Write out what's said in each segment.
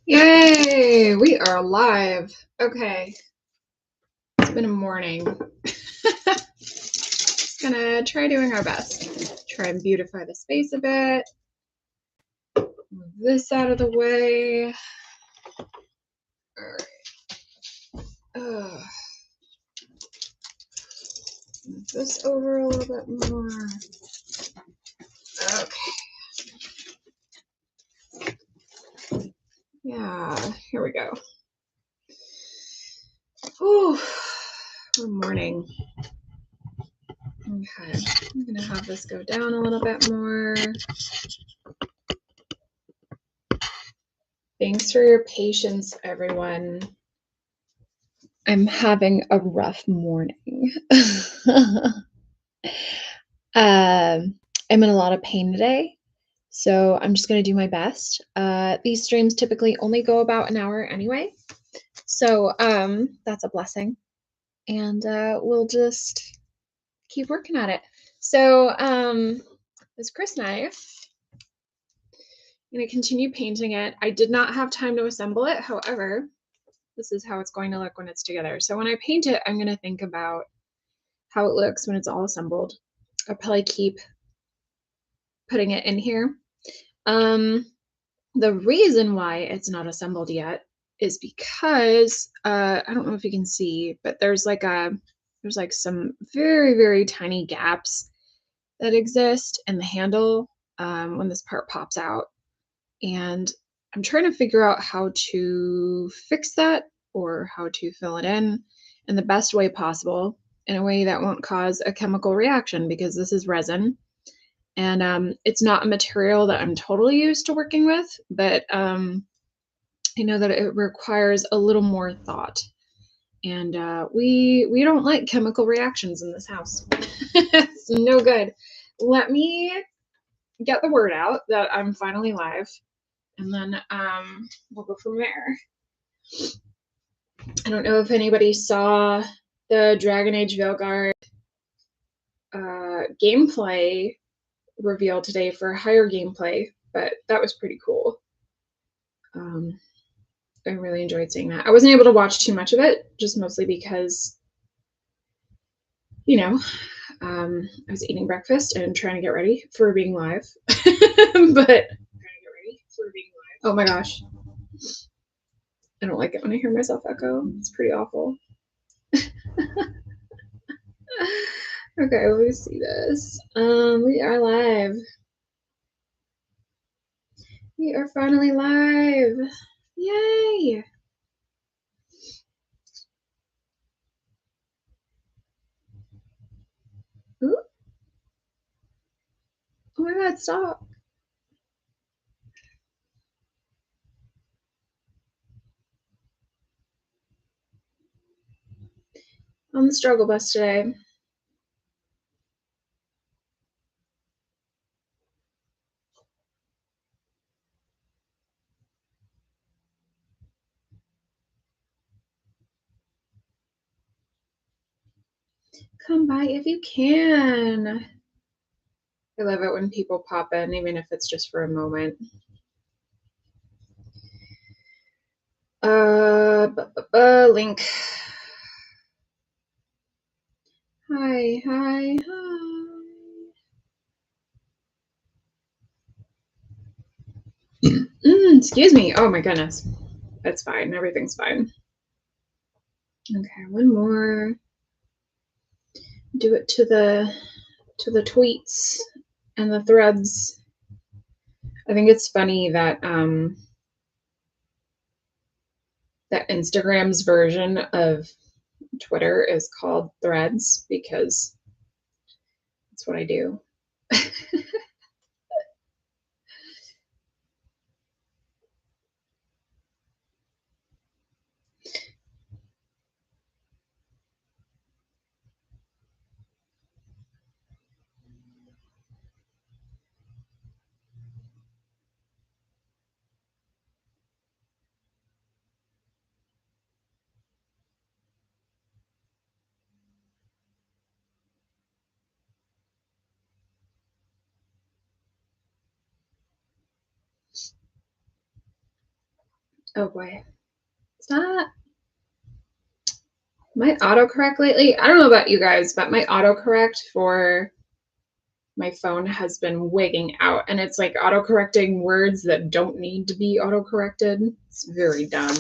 Yay! We are live. Okay. It's been a morning. Gonna try doing our best. Try and beautify the space a bit. Move this out of the way. Alright. Move this over a little bit more. Okay. Yeah, here we go. Ooh, good morning. Okay, I'm gonna have this go down a little bit more. Thanks for your patience, everyone. I'm having a rough morning. I'm in a lot of pain today, so I'm just going to do my best. These streams typically only go about an hour anyway, so that's a blessing. And we'll just keep working at it. So this Crysknife, I'm going to continue painting it. I did not have time to assemble it. However, this is how it's going to look when it's together. So when I paint it, I'm going to think about how it looks when it's all assembled. I'll probably keep putting it in here. The reason why it's not assembled yet is because I don't know if you can see, but there's like some very, very tiny gaps that exist in the handle when this part pops out. And I'm trying to figure out how to fix that or how to fill it in the best way possible, in a way that won't cause a chemical reaction, because this is resin. And it's not a material that I'm totally used to working with, but I know that it requires a little more thought. And we don't like chemical reactions in this house. It's no good. Let me get the word out that I'm finally live, and then we'll go from there. I don't know if anybody saw the Dragon Age Veilguard gameplay reveal today for higher gameplay, but that was pretty cool. I really enjoyed seeing that. I wasn't able to watch too much of it, just mostly because, you know, I was eating breakfast and trying to get ready for being live. Oh my gosh. I don't like it when I hear myself echo. It's pretty awful. Okay, let me see this. We are live. We are finally live. Yay! Ooh. Oh my god, stop. On the struggle bus today. Come by if you can. I love it when people pop in, even if it's just for a moment. Link. Hi. Excuse me. Oh my goodness. That's fine. Everything's fine. Okay, one more. Do it to the tweets and the threads. I think it's funny that that Instagram's version of Twitter is called Threads, because that's what I do. Oh boy. It's not my autocorrect lately. I don't know about you guys, but my autocorrect for my phone has been wigging out, and it's like autocorrecting words that don't need to be autocorrected. It's very dumb.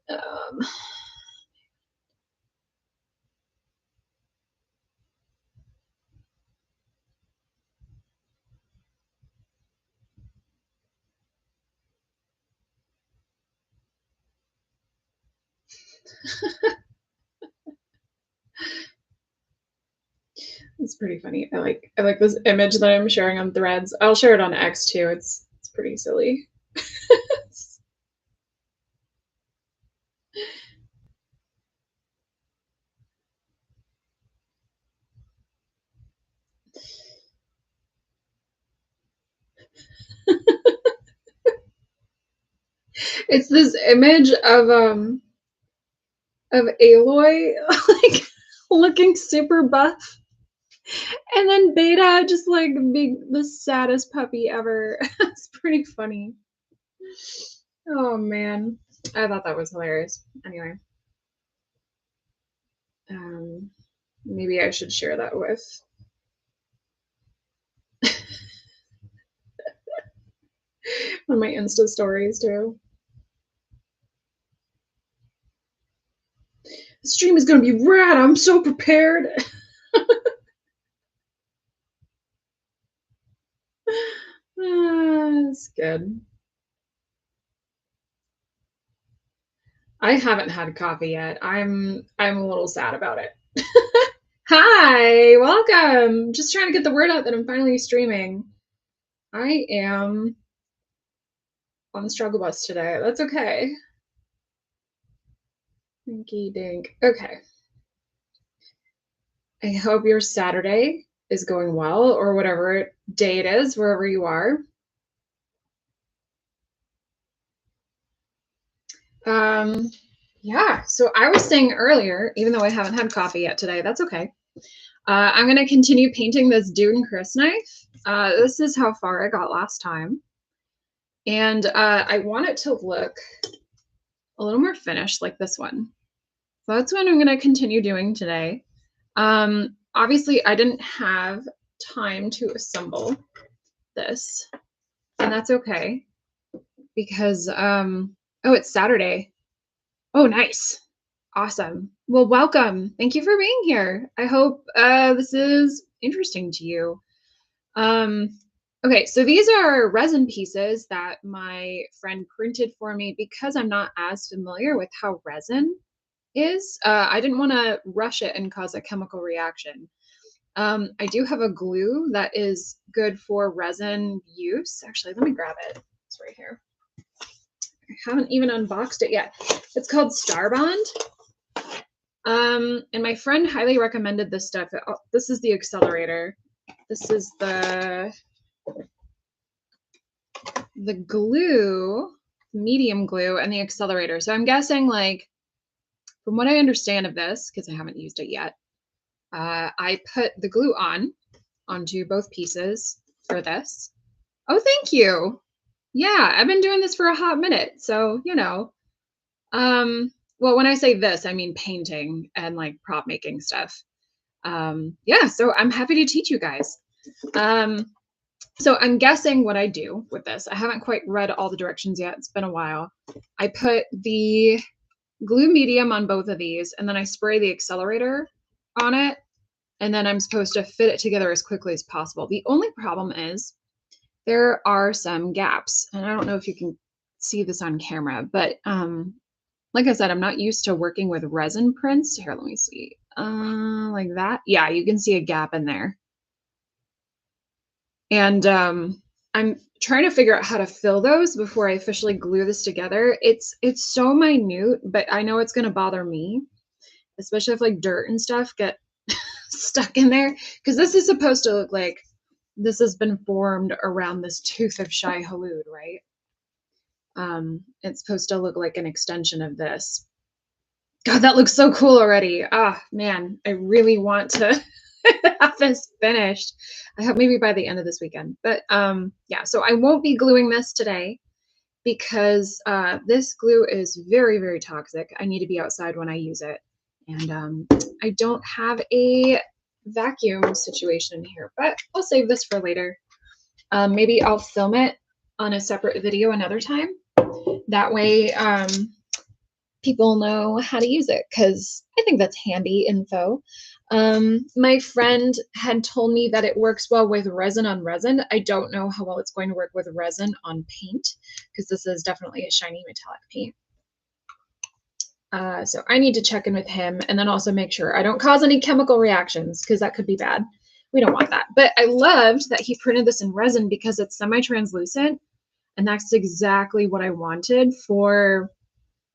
Um, it's pretty funny. I like this image that I'm sharing on Threads. I'll share it on X too. It's pretty silly. It's this image of Aloy like looking super buff, and then Beta just like being the saddest puppy ever. It's pretty funny. Oh man, I thought that was hilarious. Anyway, um, maybe I should share that with on my Insta stories too. The stream is gonna be rad. I'm so prepared. It's good. I haven't had coffee yet. I'm a little sad about it. Hi, welcome. Just trying to get the word out that I'm finally streaming. I am on the struggle bus today. That's okay. Dinky dink. Okay. I hope your Saturday is going well, or whatever day it is, wherever you are. Yeah, so I was saying earlier, even though I haven't had coffee yet today, that's okay. I'm going to continue painting this Dune Crysknife. This is how far I got last time. And I want it to look a little more finished like this one. So that's what I'm going to continue doing today. Obviously, I didn't have time to assemble this, and that's okay because, oh, it's Saturday. Oh, nice. Awesome. Well, welcome. Thank you for being here. I hope this is interesting to you. Okay, so these are resin pieces that my friend printed for me because I'm not as familiar with how resin is. I didn't want to rush it and cause a chemical reaction. I do have a glue that is good for resin use. Actually, let me grab it. It's right here. I haven't even unboxed it yet. It's called Starbond. And my friend highly recommended this stuff. This is the accelerator. This is the glue, medium glue, and the accelerator. So I'm guessing, like, from what I understand of this, because I haven't used it yet, I put the glue onto both pieces for this. Oh, thank you. Yeah, I've been doing this for a hot minute, so you know. Well, when I say this, I mean painting and like prop making stuff. Yeah, so I'm happy to teach you guys. So I'm guessing what I do with this. I haven't quite read all the directions yet. It's been a while. I put the glue medium on both of these, and then I spray the accelerator on it, and then I'm supposed to fit it together as quickly as possible. The only problem is there are some gaps, and I don't know if you can see this on camera, but like I said, I'm not used to working with resin prints. Here, let me see. Like that. Yeah, you can see a gap in there. And I'm trying to figure out how to fill those before I officially glue this together. It's so minute, but I know it's going to bother me, especially if like dirt and stuff get stuck in there, because this is supposed to look like this has been formed around this tooth of Shai-Halud, right? It's supposed to look like an extension of this. God, that looks so cool already. Ah, man, I really want to have this finished. I hope maybe by the end of this weekend. But yeah, so I won't be gluing this today. because this glue is very, very toxic. I need to be outside when I use it. And I don't have a vacuum situation here, but I'll save this for later. Maybe I'll film it on a separate video another time. That way people know how to use it, because I think that's handy info. My friend had told me that it works well with resin on resin. I don't know how well it's going to work with resin on paint, because this is definitely a shiny metallic paint. So I need to check in with him, and then also make sure I don't cause any chemical reactions, because that could be bad. We don't want that. But I loved that he printed this in resin because it's semi-translucent, and that's exactly what I wanted for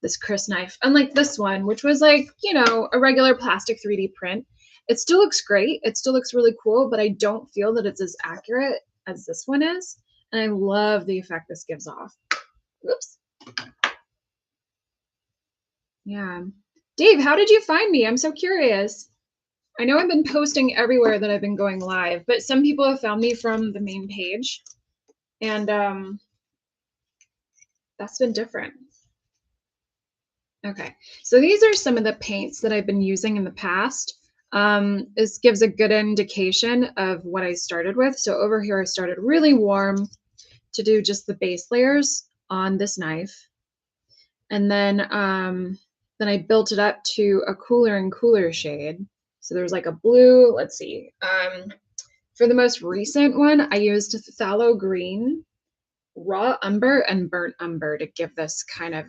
this Crysknife. Unlike this one, which was like, you know, a regular plastic 3D print. It still looks great. It still looks really cool, but I don't feel that it's as accurate as this one is. And I love the effect this gives off. Oops. Yeah. Dave, how did you find me? I'm so curious. I know I've been posting everywhere that I've been going live, but some people have found me from the main page. And that's been different. Okay, so these are some of the paints that I've been using in the past. This gives a good indication of what I started with. So over here, I started really warm to do just the base layers on this knife. And then I built it up to a cooler and cooler shade. So there's like a blue, let's see. For the most recent one, I used phthalo green, raw umber, and burnt umber to give this kind of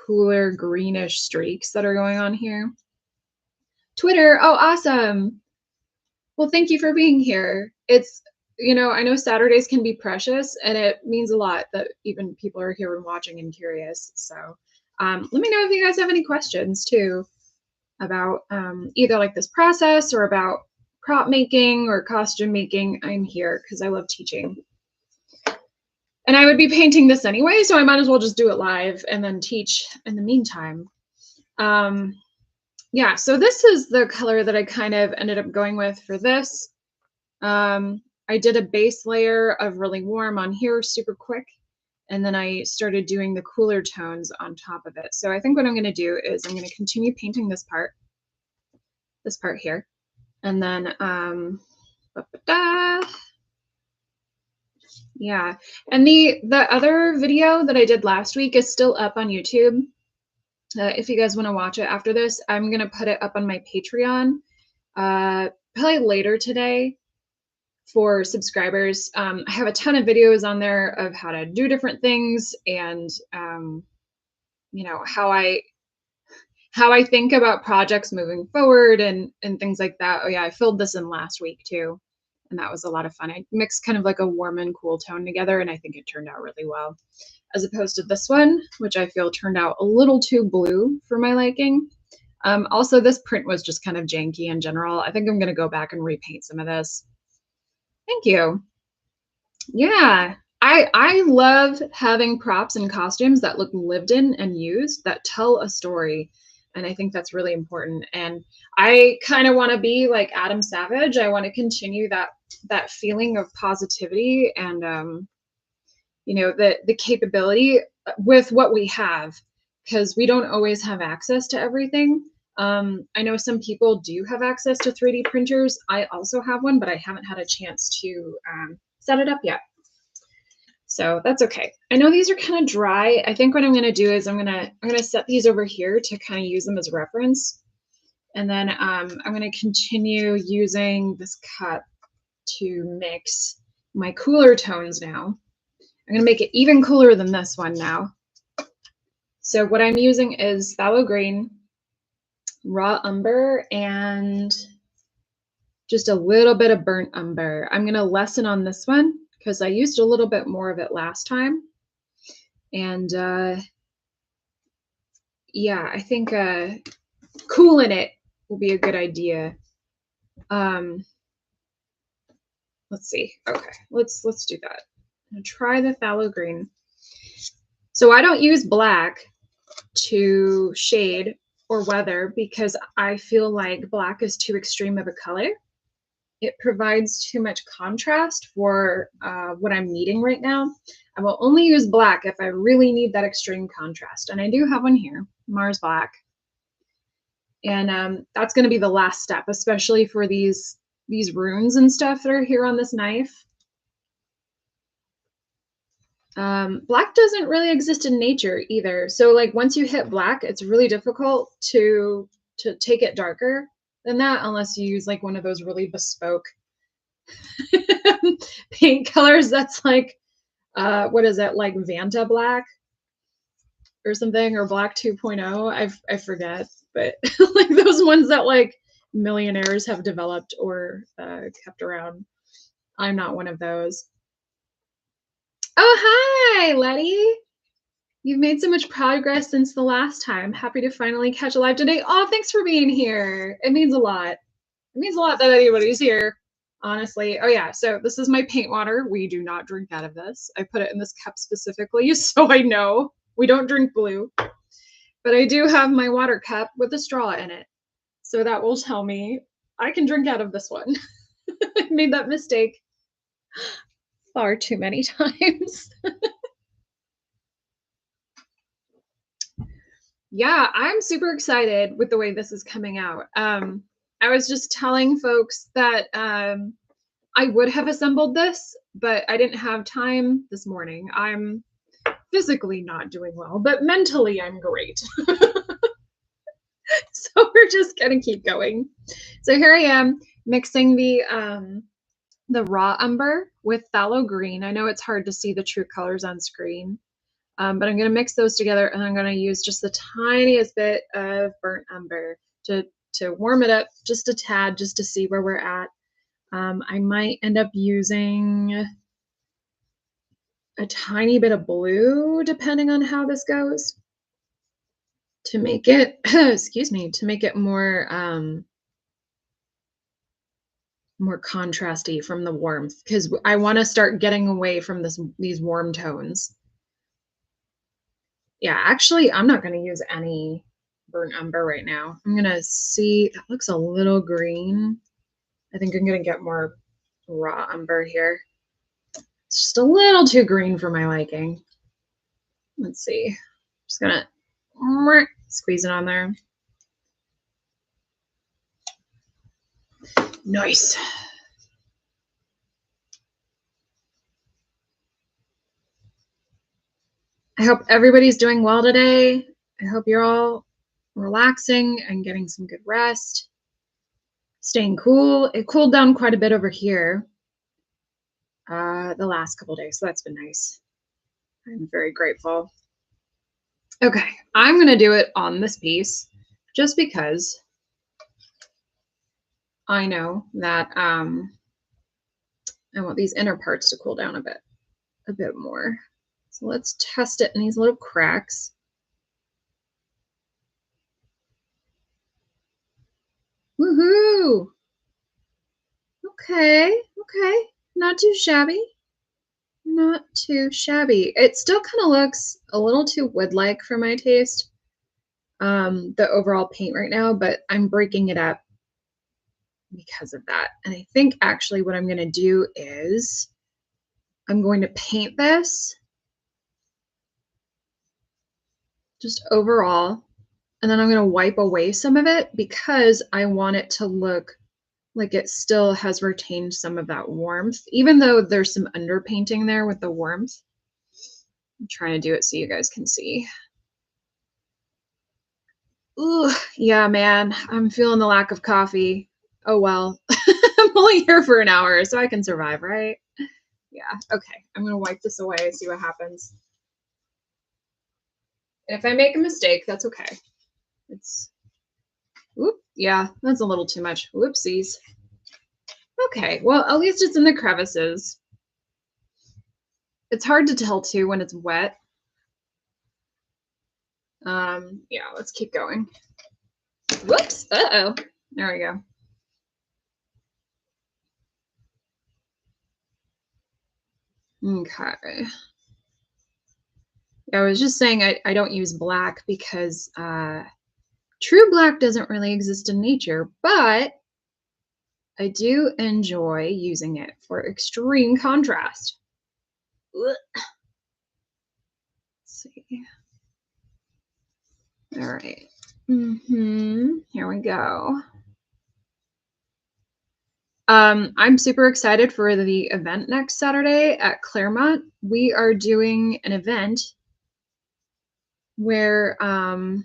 cooler greenish streaks that are going on here. Twitter, oh, awesome. Well, thank you for being here. It's, you know, I know Saturdays can be precious, and it means a lot that even people are here and watching and curious. So let me know if you guys have any questions too about either like this process or about prop making or costume making. I'm here because I love teaching. And I would be painting this anyway, so I might as well just do it live and then teach in the meantime. Yeah, so this is the color that I kind of ended up going with for this. I did a base layer of really warm on here super quick, and then I started doing the cooler tones on top of it. So I think what I'm going to do is I'm going to continue painting this part here, and then yeah, and the other video that I did last week is still up on YouTube. If you guys want to watch it after this, I'm going to put it up on my Patreon probably later today for subscribers. I have a ton of videos on there of how to do different things, and you know, how I think about projects moving forward and things like that. Oh yeah, I filled this in last week too, and that was a lot of fun. I mixed kind of like a warm and cool tone together, and I think it turned out really well, as opposed to this one, which I feel turned out a little too blue for my liking. Also, this print was just kind of janky in general. I think I'm going to go back and repaint some of this. Thank you. Yeah, I love having props and costumes that look lived in and used, that tell a story. And I think that's really important. And I kind of want to be like Adam Savage. I want to continue that feeling of positivity and you know, the capability with what we have, because we don't always have access to everything. I know some people do have access to 3D printers. I also have one, but I haven't had a chance to set it up yet. So that's okay. I know these are kind of dry. I think what I'm going to do is I'm going to set these over here to kind of use them as reference. And then I'm going to continue using this cup to mix my cooler tones now. I'm going to make it even cooler than this one now. So what I'm using is phthalo green, raw umber, and just a little bit of burnt umber. I'm going to lessen on this one because I used a little bit more of it last time. And yeah, I think cooling it will be a good idea. Let's see. Okay, let's do that. I'm going to try the phthalo green. So I don't use black to shade or weather because I feel like black is too extreme of a color. it provides too much contrast for what I'm needing right now. I will only use black if I really need that extreme contrast. And I do have one here, Mars Black. And that's going to be the last step, especially for these runes and stuff that are here on this knife. Black doesn't really exist in nature either. So like once you hit black, it's really difficult to take it darker than that unless you use like one of those really bespoke paint colors that's like what is it, like Vanta black or something, or black 2.0. I forget, but like those ones that like millionaires have developed or kept around. I'm not one of those. Oh, hi, Letty. You've made so much progress since the last time. Happy to finally catch a live today. Oh, thanks for being here. It means a lot. It means a lot that anybody's here, honestly. Oh yeah, so this is my paint water. We do not drink out of this. I put it in this cup specifically so I know we don't drink blue. But I do have my water cup with a straw in it. So that will tell me I can drink out of this one. I made that mistake far too many times. Yeah, I'm super excited with the way this is coming out. I was just telling folks that I would have assembled this, but I didn't have time this morning. I'm physically not doing well, but mentally I'm great. So we're just gonna keep going. So here I am mixing the raw umber with phthalo green. I know it's hard to see the true colors on screen, but I'm going to mix those together, and I'm going to use just the tiniest bit of burnt umber to warm it up just a tad, just to see where we're at. I might end up using a tiny bit of blue, depending on how this goes, to make it, excuse me, to make it more more contrasty from the warmth, because I want to start getting away from these warm tones. Yeah, actually, I'm not going to use any burnt umber right now. I'm going to see, that looks a little green. I think I'm going to get more raw umber here. It's just a little too green for my liking. Let's see. Just going to squeeze it on there. Nice. I hope everybody's doing well today. I hope you're all relaxing and getting some good rest. Staying cool. It cooled down quite a bit over here the last couple days, so that's been nice. I'm very grateful. Okay, I'm going to do it on this piece just because I know that I want these inner parts to cool down a bit more. So let's test it in these little cracks. Woohoo! Okay, okay, not too shabby. Not too shabby. It still kind of looks a little too wood-like for my taste, the overall paint right now, but I'm breaking it up because of that. And I think actually what I'm going to do is I'm going to paint this just overall, and then I'm going to wipe away some of it because I want it to look like it still has retained some of that warmth, even though there's some underpainting there with the warmth. I'm trying to do it so you guys can see. Ooh, yeah, man, I'm feeling the lack of coffee. Oh well, I'm only here for an hour, so I can survive, right? Yeah, okay, I'm gonna wipe this away, see what happens. If I make a mistake, that's okay. Oop, yeah, that's a little too much. Whoopsies. Okay, well, at least it's in the crevices. It's hard to tell too when it's wet. Yeah, let's keep going. Whoops, uh-oh. There we go. Okay. I was just saying I don't use black because true black doesn't really exist in nature, but I do enjoy using it for extreme contrast. Let's see. All right. Here we go. I'm super excited for the event next Saturday at Claremont. We are doing an event where I'm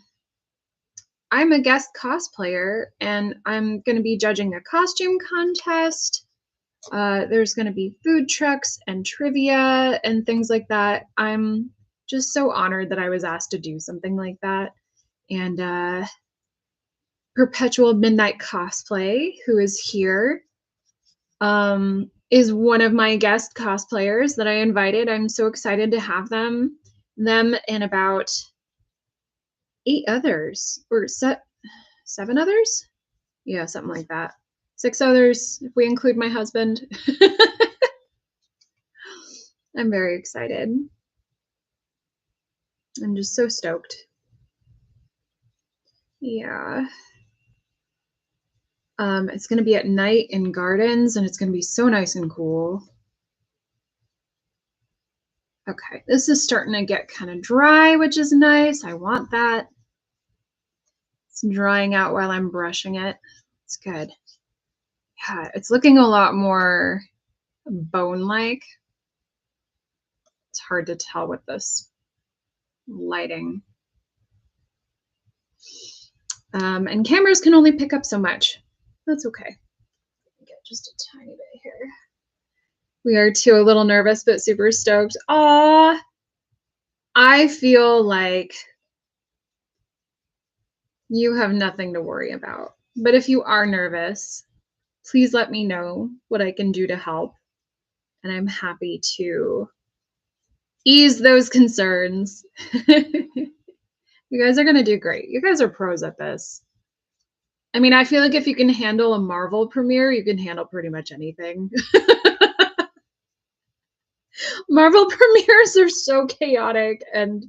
a guest cosplayer and I'm going to be judging a costume contest. There's going to be food trucks and trivia and things like that. I'm just so honored that I was asked to do something like that. And Perpetual Midnight Cosplay, who is here, is one of my guest cosplayers that I invited. I'm so excited to have them and about 8 others or 7 others. Yeah, something like that. 6 others if we include my husband. I'm very excited. I'm just so stoked. Yeah. It's going to be at night in gardens, and it's going to be so nice and cool. Okay, this is starting to get kind of dry, which is nice. I want that. It's drying out while I'm brushing it. It's good. Yeah, it's looking a lot more bone-like. It's hard to tell with this lighting. And cameras can only pick up so much. That's okay. Get just a tiny bit here. We are too a little nervous, but super stoked. Aw, I feel like you have nothing to worry about. But if you are nervous, please let me know what I can do to help. And I'm happy to ease those concerns. You guys are going to do great. You guys are pros at this. I mean, I feel like if you can handle a Marvel premiere, you can handle pretty much anything. Marvel premieres are so chaotic and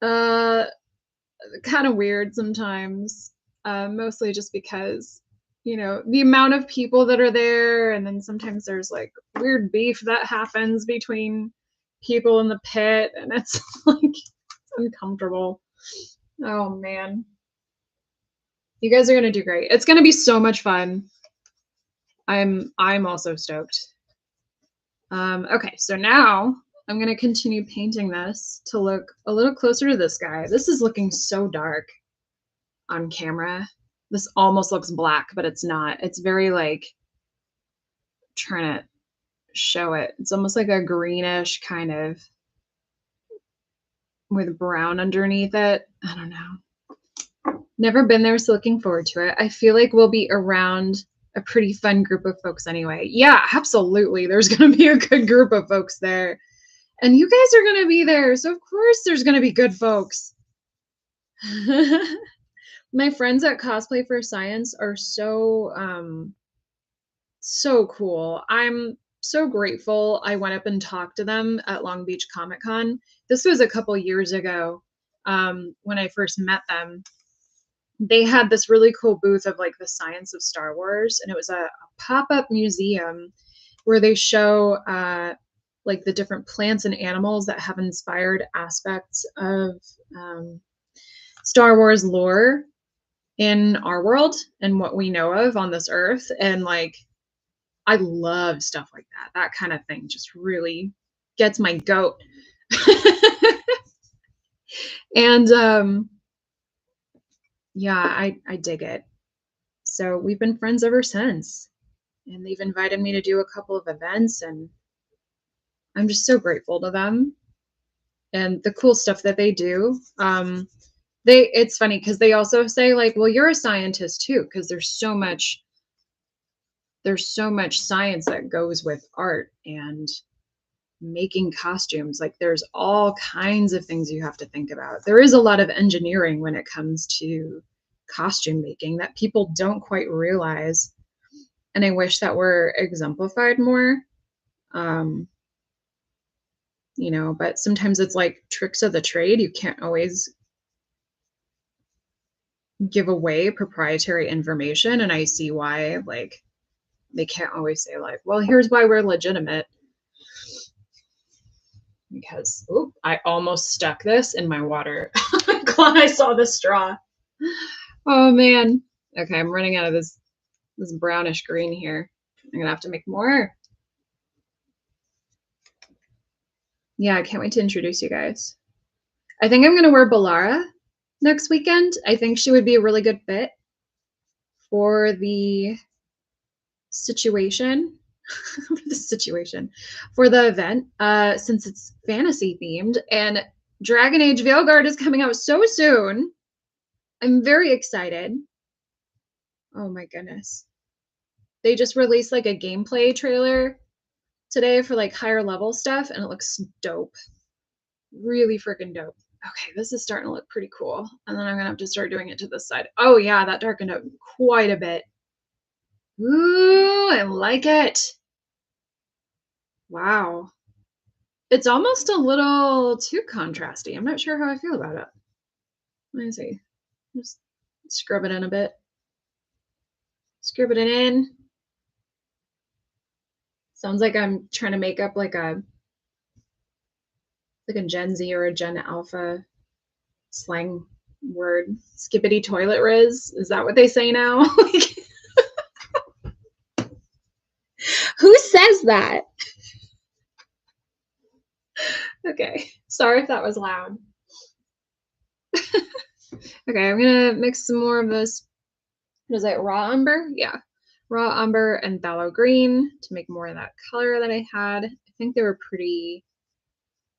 kind of weird sometimes, mostly just because, you know, the amount of people that are there, and then sometimes there's like weird beef that happens between people in the pit, and it's like it's uncomfortable. Oh man. You guys are gonna do great. It's gonna be so much fun. I'm also stoked. Okay, so now I'm gonna continue painting this to look a little closer to this guy. This is looking so dark on camera. This almost looks black, but it's not. It's very like trying to show it. It's almost like a greenish kind of with brown underneath it. I don't know. Never been there, so looking forward to it. I feel like we'll be around a pretty fun group of folks anyway. Yeah, absolutely. There's going to be a good group of folks there. And you guys are going to be there. So, of course, there's going to be good folks. My friends at Cosplay for Science are so cool. I'm so grateful I went up and talked to them at Long Beach Comic Con. This was a couple years ago when I first met them. They had this really cool booth of like the science of Star Wars, and it was a pop-up museum where they show like the different plants and animals that have inspired aspects of Star Wars lore in our world and what we know of on this earth. And like, I love stuff like that. That kind of thing just really gets my goat. And yeah, I dig it. So we've been friends ever since. And they've invited me to do a couple of events, and I'm just so grateful to them and the cool stuff that they do. It's funny because they also say like, well, you're a scientist too, because there's so much science that goes with art and making costumes. Like there's all kinds of things you have to think about. There is a lot of engineering when it comes to costume making that people don't quite realize. And I wish that were exemplified more. You know, but sometimes it's like tricks of the trade. You can't always give away proprietary information. And I see why, like, they can't always say like, well, here's why we're legitimate. Because, oop, I almost stuck this in my water. I'm glad I saw the straw. Oh man. Okay, I'm running out of this brownish green here. I'm gonna have to make more. Yeah, I can't wait to introduce you guys. I think I'm gonna wear Balara next weekend. I think she would be a really good fit for the situation. For the event, since it's fantasy themed, and Dragon Age Veilguard is coming out so soon. I'm very excited. Oh my goodness. They just released like a gameplay trailer today for like higher level stuff, and it looks dope. Really freaking dope. Okay, this is starting to look pretty cool. And then I'm gonna have to start doing it to this side. Oh yeah, that darkened up quite a bit. Ooh, I like it. Wow. It's almost a little too contrasty. I'm not sure how I feel about it. Let me see. Just scrub it in a bit. Scrub it in. Sounds like I'm trying to make up like a Gen Z or a Gen Alpha slang word. Skippity toilet riz. Is that what they say now? Who says that? Okay. Sorry if that was loud. Okay, I'm gonna mix some more of this. What is it? Raw umber? Yeah. Raw umber and phthalo green to make more of that color that I had. I think they were pretty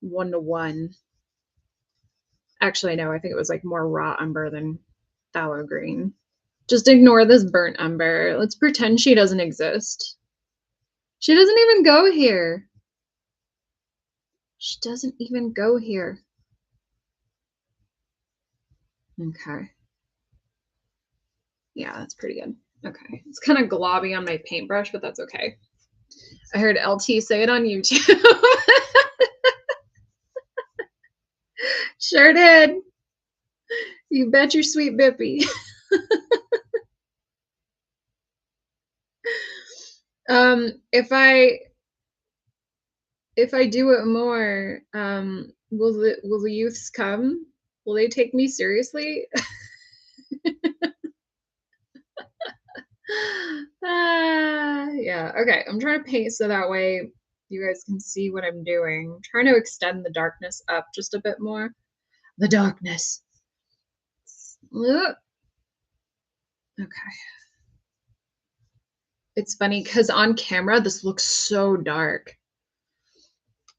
1-to-1. Actually, no, I think it was like more raw umber than phthalo green. Just ignore this burnt umber. Let's pretend she doesn't exist. She doesn't even go here. She doesn't even go here. Okay. Yeah, that's pretty good. Okay. It's kind of globby on my paintbrush, but that's okay. I heard LT say it on YouTube. Sure did. You bet your sweet bippy. If I do it more, will the youths come? Will they take me seriously? Yeah, okay. I'm trying to paint so that way you guys can see what I'm doing. I'm trying to extend the darkness up just a bit more. The darkness. Okay. It's funny because on camera this looks so dark,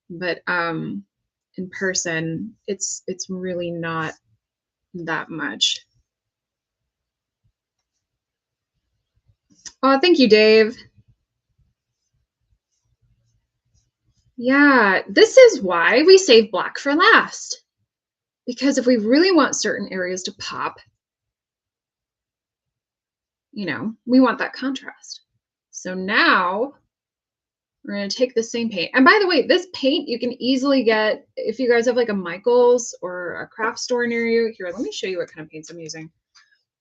but in person it's really not that much. Oh, thank you, Dave. Yeah, this is why we save black for last. Because if we really want certain areas to pop, you know, we want that contrast. So now we're going to take the same paint. And by the way, this paint you can easily get if you guys have like a Michael's or a craft store near you. Here, let me show you what kind of paints I'm using.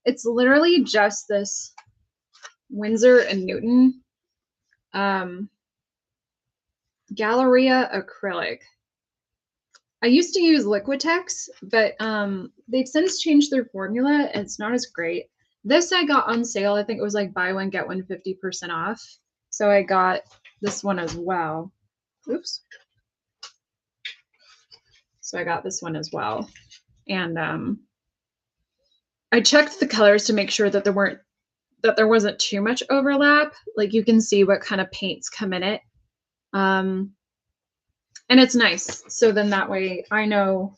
It's literally just this Winsor and Newton Galleria acrylic. I used to use Liquitex, but they've since changed their formula and it's not as great. This I got on sale. I think it was like buy one, get one 50% off. So I got this one as well. Oops. So I got this one as well. And I checked the colors to make sure that there wasn't too much overlap. Like you can see what kind of paints come in it. And it's nice. So then that way I know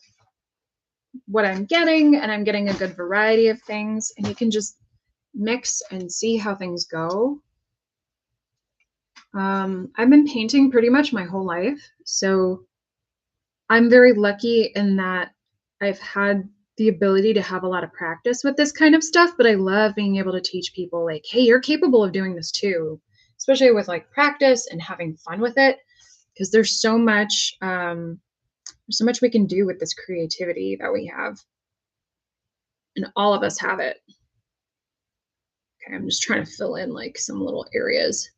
what I'm getting and I'm getting a good variety of things, and you can just mix and see how things go. I've been painting pretty much my whole life, so I'm very lucky in that I've had the ability to have a lot of practice with this kind of stuff, but I love being able to teach people like, hey, you're capable of doing this too, especially with like practice and having fun with it, because there's so much we can do with this creativity that we have, and all of us have it. Okay, I'm just trying to fill in like some little areas.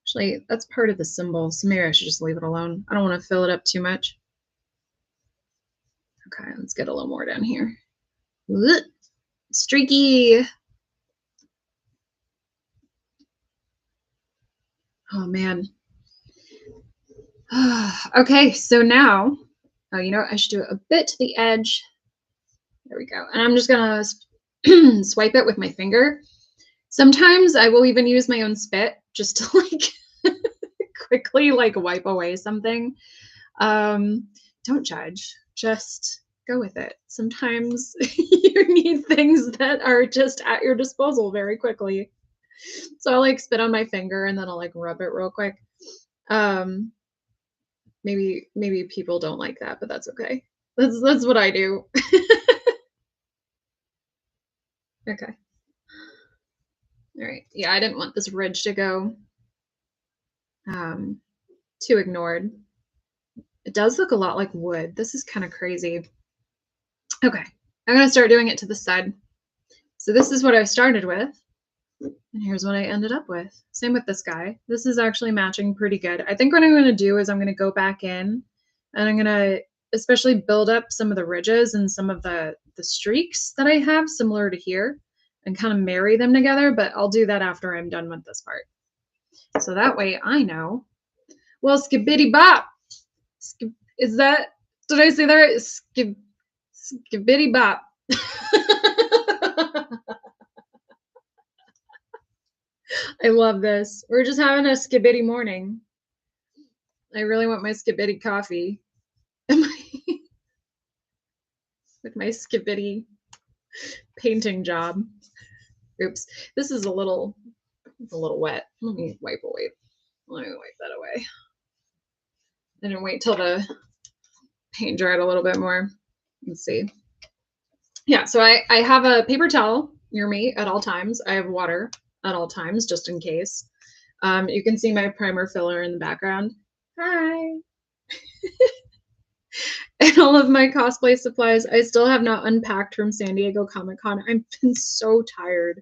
Actually, that's part of the symbol, so maybe I should just leave it alone. I don't want to fill it up too much. Okay, let's get a little more down here. Ugh, streaky. Oh, man. Okay, so now, oh, you know what? I should do it a bit to the edge. There we go. And I'm just going to swipe it with my finger. Sometimes I will even use my own spit just to like quickly like wipe away something. Don't judge, just go with it. Sometimes you need things that are just at your disposal very quickly. So I'll like spit on my finger and then I'll like rub it real quick. Maybe people don't like that, but that's okay. That's what I do. Okay. All right. Yeah, I didn't want this ridge to go too ignored. It does look a lot like wood. This is kind of crazy. Okay, I'm gonna start doing it to the side. So this is what I started with, and here's what I ended up with. Same with this guy. This is actually matching pretty good. I think what I'm gonna do is I'm gonna go back in, and I'm gonna especially build up some of the ridges and some of the streaks that I have similar to here, and kind of marry them together, but I'll do that after I'm done with this part. So that way I know. Well, skibbity bop. Is that, did I say that right? Skibbity bop. I love this. We're just having a skibbity morning. I really want my skibbity coffee. With my skibbity painting job. Oops. This is a little wet. Let me wipe away. Let me wipe that away. I didn't wait till the paint dried a little bit more. Let's see. Yeah, so I have a paper towel near me at all times. I have water at all times, just in case. You can see my primer filler in the background. Hi. And all of my cosplay supplies. I still have not unpacked from San Diego Comic-Con. I've been so tired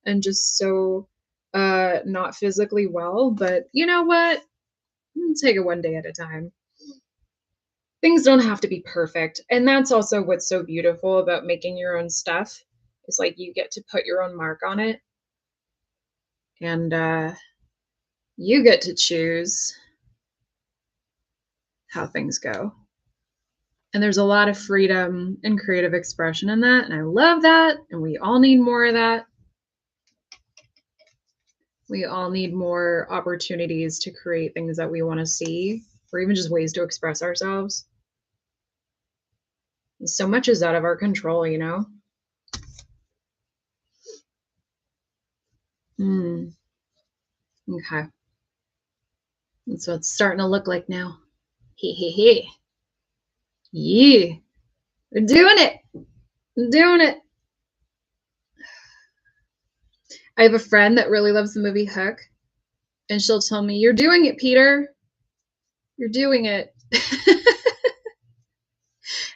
and just so not physically well, but you know what? Take it one day at a time. Things don't have to be perfect. And that's also what's so beautiful about making your own stuff. It's like you get to put your own mark on it. And you get to choose how things go. And there's a lot of freedom and creative expression in that. And I love that. And we all need more of that. We all need more opportunities to create things that we want to see, or even just ways to express ourselves. So much is out of our control, you know? Okay. That's what it's starting to look like now. Hey. Yeah. We're doing it. I'm doing it. I have a friend that really loves the movie Hook, and she'll tell me, "You're doing it, Peter. You're doing it."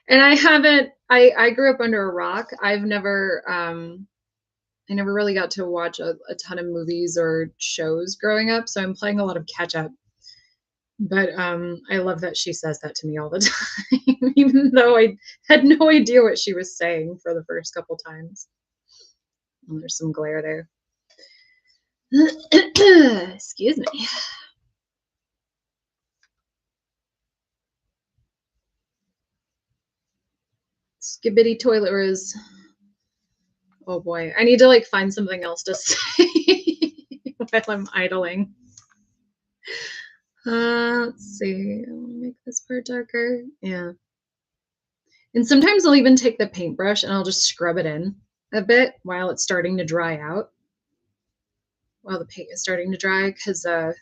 And I haven't, I grew up under a rock. I've never, I never really got to watch a ton of movies or shows growing up, so I'm playing a lot of catch up. But I love that she says that to me all the time, even though I had no idea what she was saying for the first couple times. Oh, there's some glare there. Excuse me. Skibbity toilet rolls. Oh boy, I need to like find something else to say while I'm idling. Let's see. I'll make this part darker. Yeah. And sometimes I'll even take the paintbrush and I'll just scrub it in a bit while it's starting to dry out. While the paint is starting to dry, because it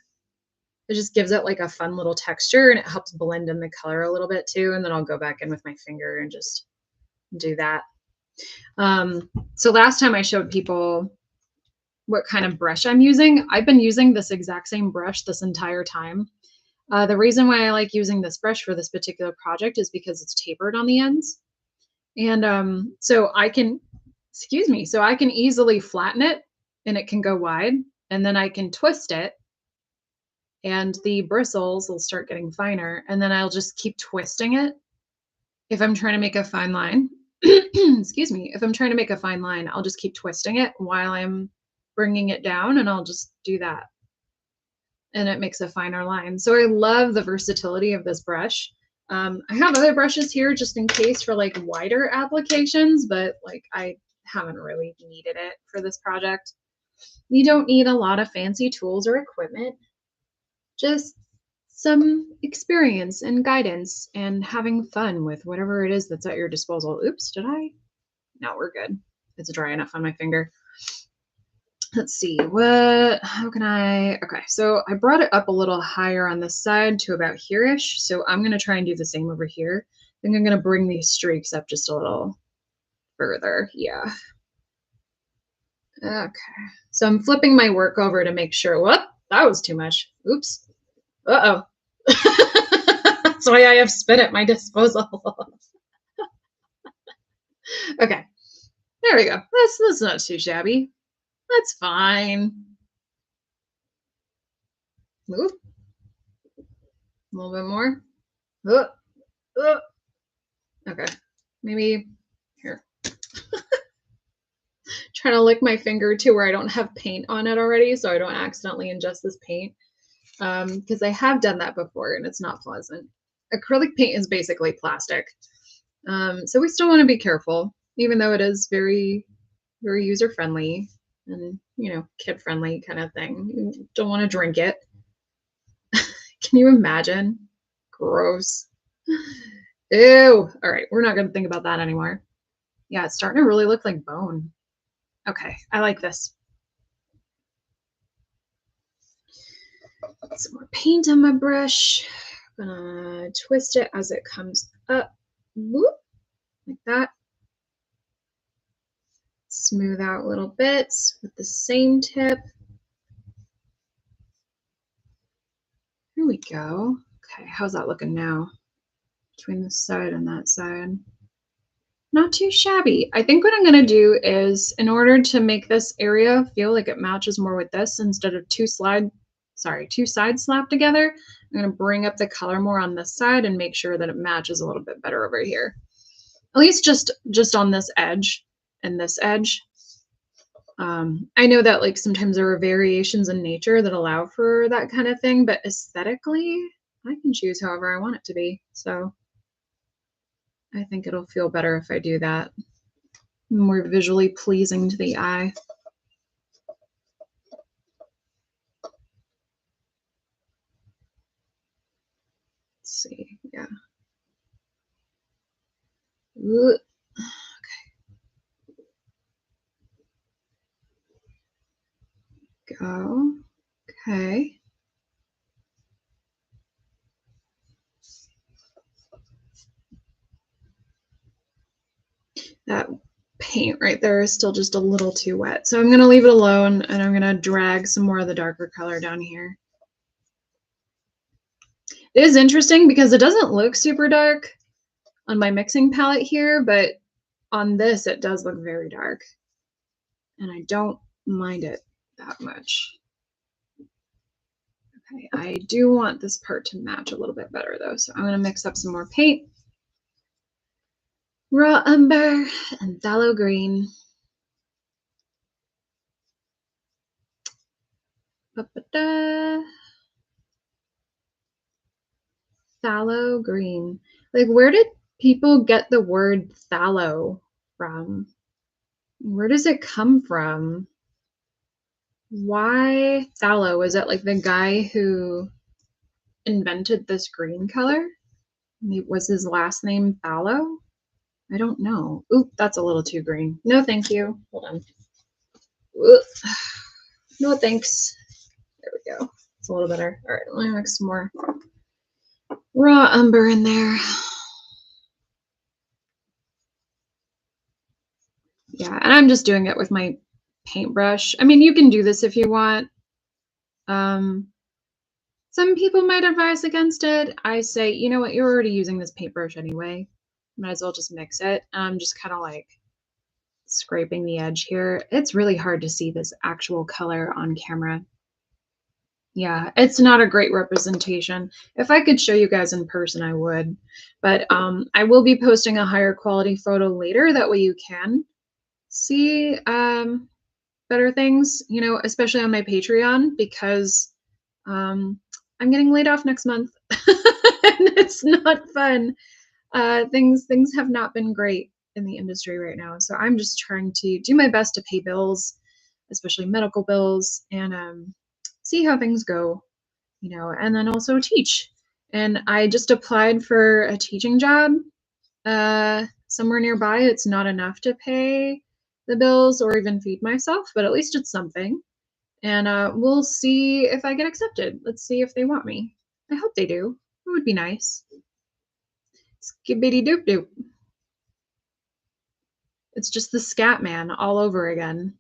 just gives it like a fun little texture and it helps blend in the color a little bit too. And then I'll go back in with my finger and just do that. So last time I showed people what kind of brush I'm using. I've been using this exact same brush this entire time. The reason why I like using this brush for this particular project is because it's tapered on the ends. And so I can, so I can easily flatten it and it can go wide, and then I can twist it and the bristles will start getting finer, and then I'll just keep twisting it if I'm trying to make a fine line. Excuse me. If I'm trying to make a fine line, I'll just keep twisting it while I'm bringing it down, and I'll just do that. And it makes a finer line. So I love the versatility of this brush. I have other brushes here just in case for like wider applications, but like I haven't really needed it for this project. You don't need a lot of fancy tools or equipment, just some experience and guidance and having fun with whatever it is that's at your disposal. Oops, did I? No, we're good. It's dry enough on my finger. Let's see, how can okay, so I brought it up a little higher on this side to about here-ish. So I'm going to try and do the same over here. I think I'm going to bring these streaks up just a little further. Yeah. Okay. So I'm flipping my work over to make sure. Whoop, that was too much. Oops. Uh-oh. That's why I have spit at my disposal. Okay. There we go. That's not too shabby. That's fine. Move. A little bit more. Okay. Maybe here. Trying to lick my finger to where I don't have paint on it already, so I don't accidentally ingest this paint. Because I have done that before and it's not pleasant. Acrylic paint is basically plastic. So we still want to be careful, even though it is very, very user-friendly and, you know, kid-friendly kind of thing. You don't want to drink it. Can you imagine? Gross. Ew. All right, we're not going to think about that anymore. Yeah, it's starting to really look like bone. Okay, I like this. Some more paint on my brush. I'm gonna twist it as it comes up. Whoop, like that. Smooth out little bits with the same tip. Here we go. Okay, how's that looking now? Between this side and that side. Not too shabby. I think what I'm going to do is, in order to make this area feel like it matches more with this, instead of two sides slapped together, I'm going to bring up the color more on this side and make sure that it matches a little bit better over here. At least just on this edge and this edge. I know that like sometimes there are variations in nature that allow for that kind of thing, but aesthetically, I can choose however I want it to be. So I think it'll feel better if I do that. More visually pleasing to the eye. Let's see, yeah. Ooh. Okay. Go. Okay. That paint right there is still just a little too wet. So I'm going to leave it alone and I'm going to drag some more of the darker color down here. It is interesting because it doesn't look super dark on my mixing palette here, but on this it does look very dark. And I don't mind it that much. Okay, I do want this part to match a little bit better though, so I'm going to mix up some more paint. Raw umber and phthalo green. Ba-ba-da. Phthalo green. Like, where did people get the word phthalo from? Where does it come from? Why phthalo? Is it like the guy who invented this green color? Was his last name Phthalo? I don't know. Oop, that's a little too green. No, thank you. Hold on. Oop. No, thanks. There we go. It's a little better. All right, let me mix some more raw umber in there. Yeah, and I'm just doing it with my paintbrush. I mean, you can do this if you want. Some people might advise against it. I say, you know what, you're already using this paintbrush anyway. Might as well just mix it. I'm just kind of like scraping the edge here. It's really hard to see this actual color on camera. Yeah, it's not a great representation. If I could show you guys in person, I would. But I will be posting a higher quality photo later. That way you can see better things, you know, especially on my Patreon, because I'm getting laid off next month. And it's not fun. Things have not been great in the industry right now. So I'm just trying to do my best to pay bills, especially medical bills, and see how things go, you know, and then also teach. And I just applied for a teaching job somewhere nearby. It's not enough to pay the bills or even feed myself, but at least it's something. And we'll see if I get accepted. Let's see if they want me. I hope they do. It would be nice. Skibbity doop doop. It's just the scat man all over again.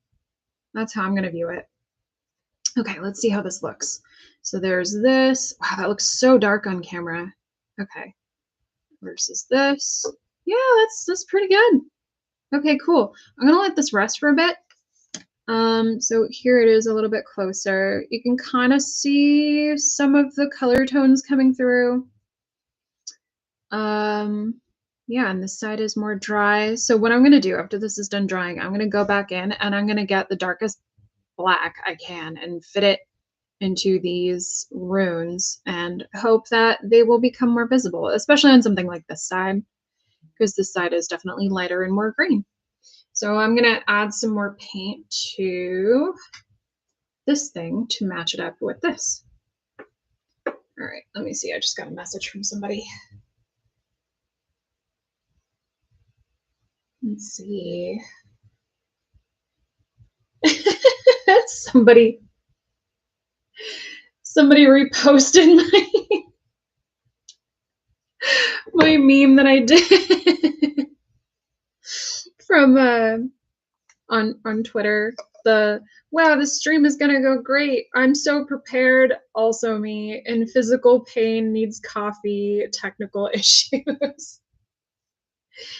That's how I'm going to view it. Okay, let's see how this looks. So there's this. Wow, that looks so dark on camera. Okay. Versus this. Yeah, that's pretty good. Okay, cool. I'm going to let this rest for a bit. So here it is a little bit closer. You can kind of see some of the color tones coming through. Yeah, and this side is more dry. So what I'm going to do after this is done drying, I'm going to go back in and I'm going to get the darkest black I can and fit it into these runes and hope that they will become more visible, especially on something like this side, because this side is definitely lighter and more green. So I'm going to add some more paint to this thing to match it up with this. All right, let me see. I just got a message from somebody. Let's see. somebody reposted my meme that I did from on Twitter. The wow, this stream is gonna go great. I'm so prepared. Also me in physical pain, needs coffee, technical issues.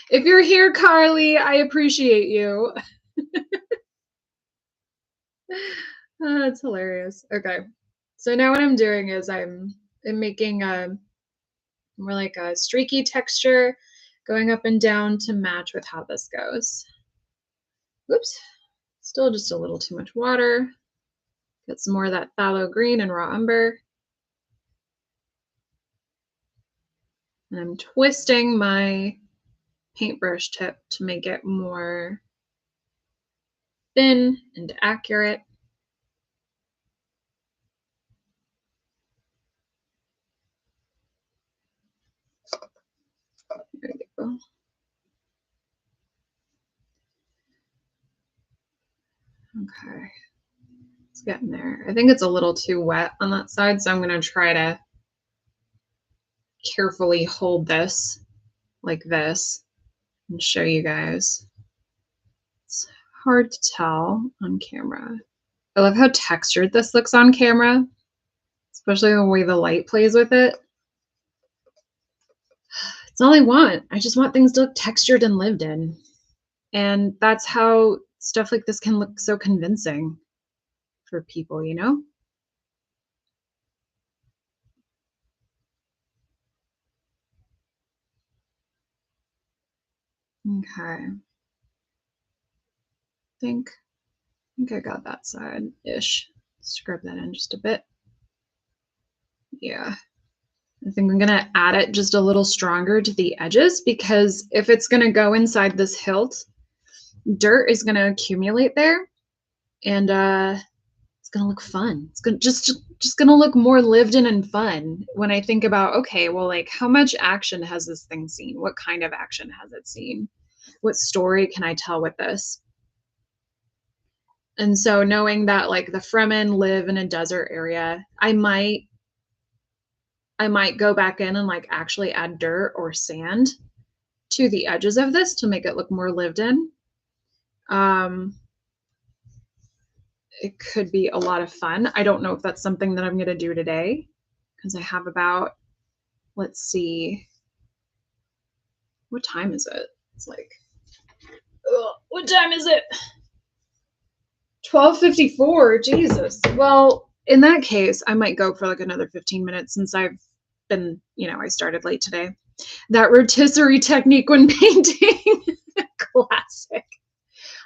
If you're here, Carly, I appreciate you. That's hilarious. Okay, so now what I'm doing is I'm making a more like a streaky texture, going up and down to match with how this goes. Whoops, still just a little too much water. Get some more of that phthalo green and raw umber. And I'm twisting my paintbrush tip to make it more thin and accurate. There we go. Okay, it's getting there. I think it's a little too wet on that side, so I'm going to try to carefully hold this like this and show you guys. It's hard to tell on camera. I love how textured this looks on camera, especially the way the light plays with it. It's all I want. I just want things to look textured and lived in. And that's how stuff like this can look so convincing for people, you know? Okay. I think I got that side-ish. Scrub that in just a bit. Yeah. I think I'm gonna add it just a little stronger to the edges, because if it's gonna go inside this hilt, dirt is gonna accumulate there, and it's gonna look fun. It's gonna just gonna look more lived in and fun when I think about, okay, well, like, how much action has this thing seen? What kind of action has it seen? What story can I tell with this? And so knowing that like the Fremen live in a desert area, I might go back in and like actually add dirt or sand to the edges of this to make it look more lived in. It could be a lot of fun. I don't know if that's something that I'm going to do today, because I have about, let's see, what time is it? It's like, what time is it? 12:54. Jesus. Well, In that case, I might go for like another 15 minutes since I've been, I started late today. That rotisserie technique when painting, classic.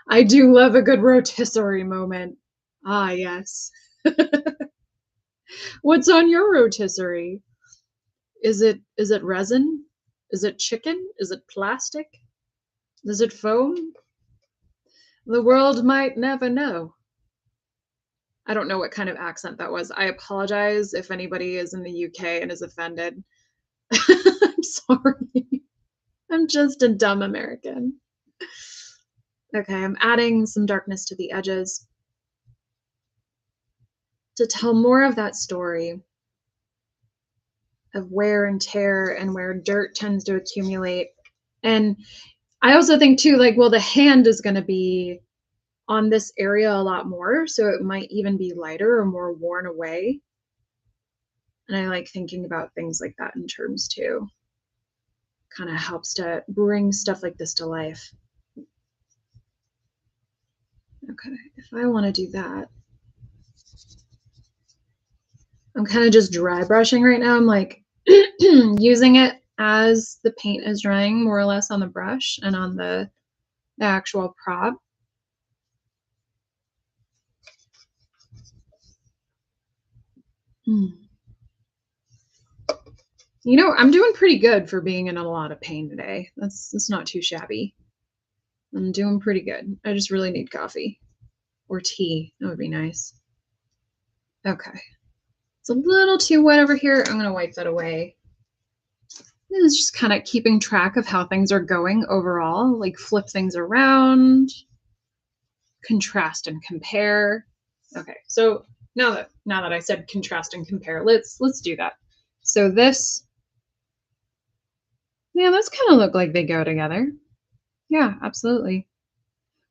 I do love a good rotisserie moment. Ah, yes. What's on your rotisserie? Is it resin? Is it chicken? Is it plastic? Is it foam? The world might never know. I don't know what kind of accent that was. I apologize if anybody is in the UK and is offended. I'm sorry. I'm just a dumb American. Okay, I'm adding some darkness to the edges to tell more of that story of wear and tear and where dirt tends to accumulate. And I also think too, like, well, the hand is going to be on this area a lot more, so it might even be lighter or more worn away. And I like thinking about things like that in terms too. Kind of helps to bring stuff like this to life. Okay, if I want to do that, I'm kind of just dry brushing right now. I'm like using it as the paint is drying more or less on the brush and on the actual prop. I'm doing pretty good for being in a lot of pain today. That's not too shabby. I'm doing pretty good. I just really need coffee or tea. That would be nice. Okay. It's a little too wet over here. I'm going to wipe that away. This is just kind of keeping track of how things are going overall, like flip things around, contrast and compare. Okay. So now that I said contrast and compare, let's do that. So this, yeah, those kind of look like they go together. Yeah, absolutely.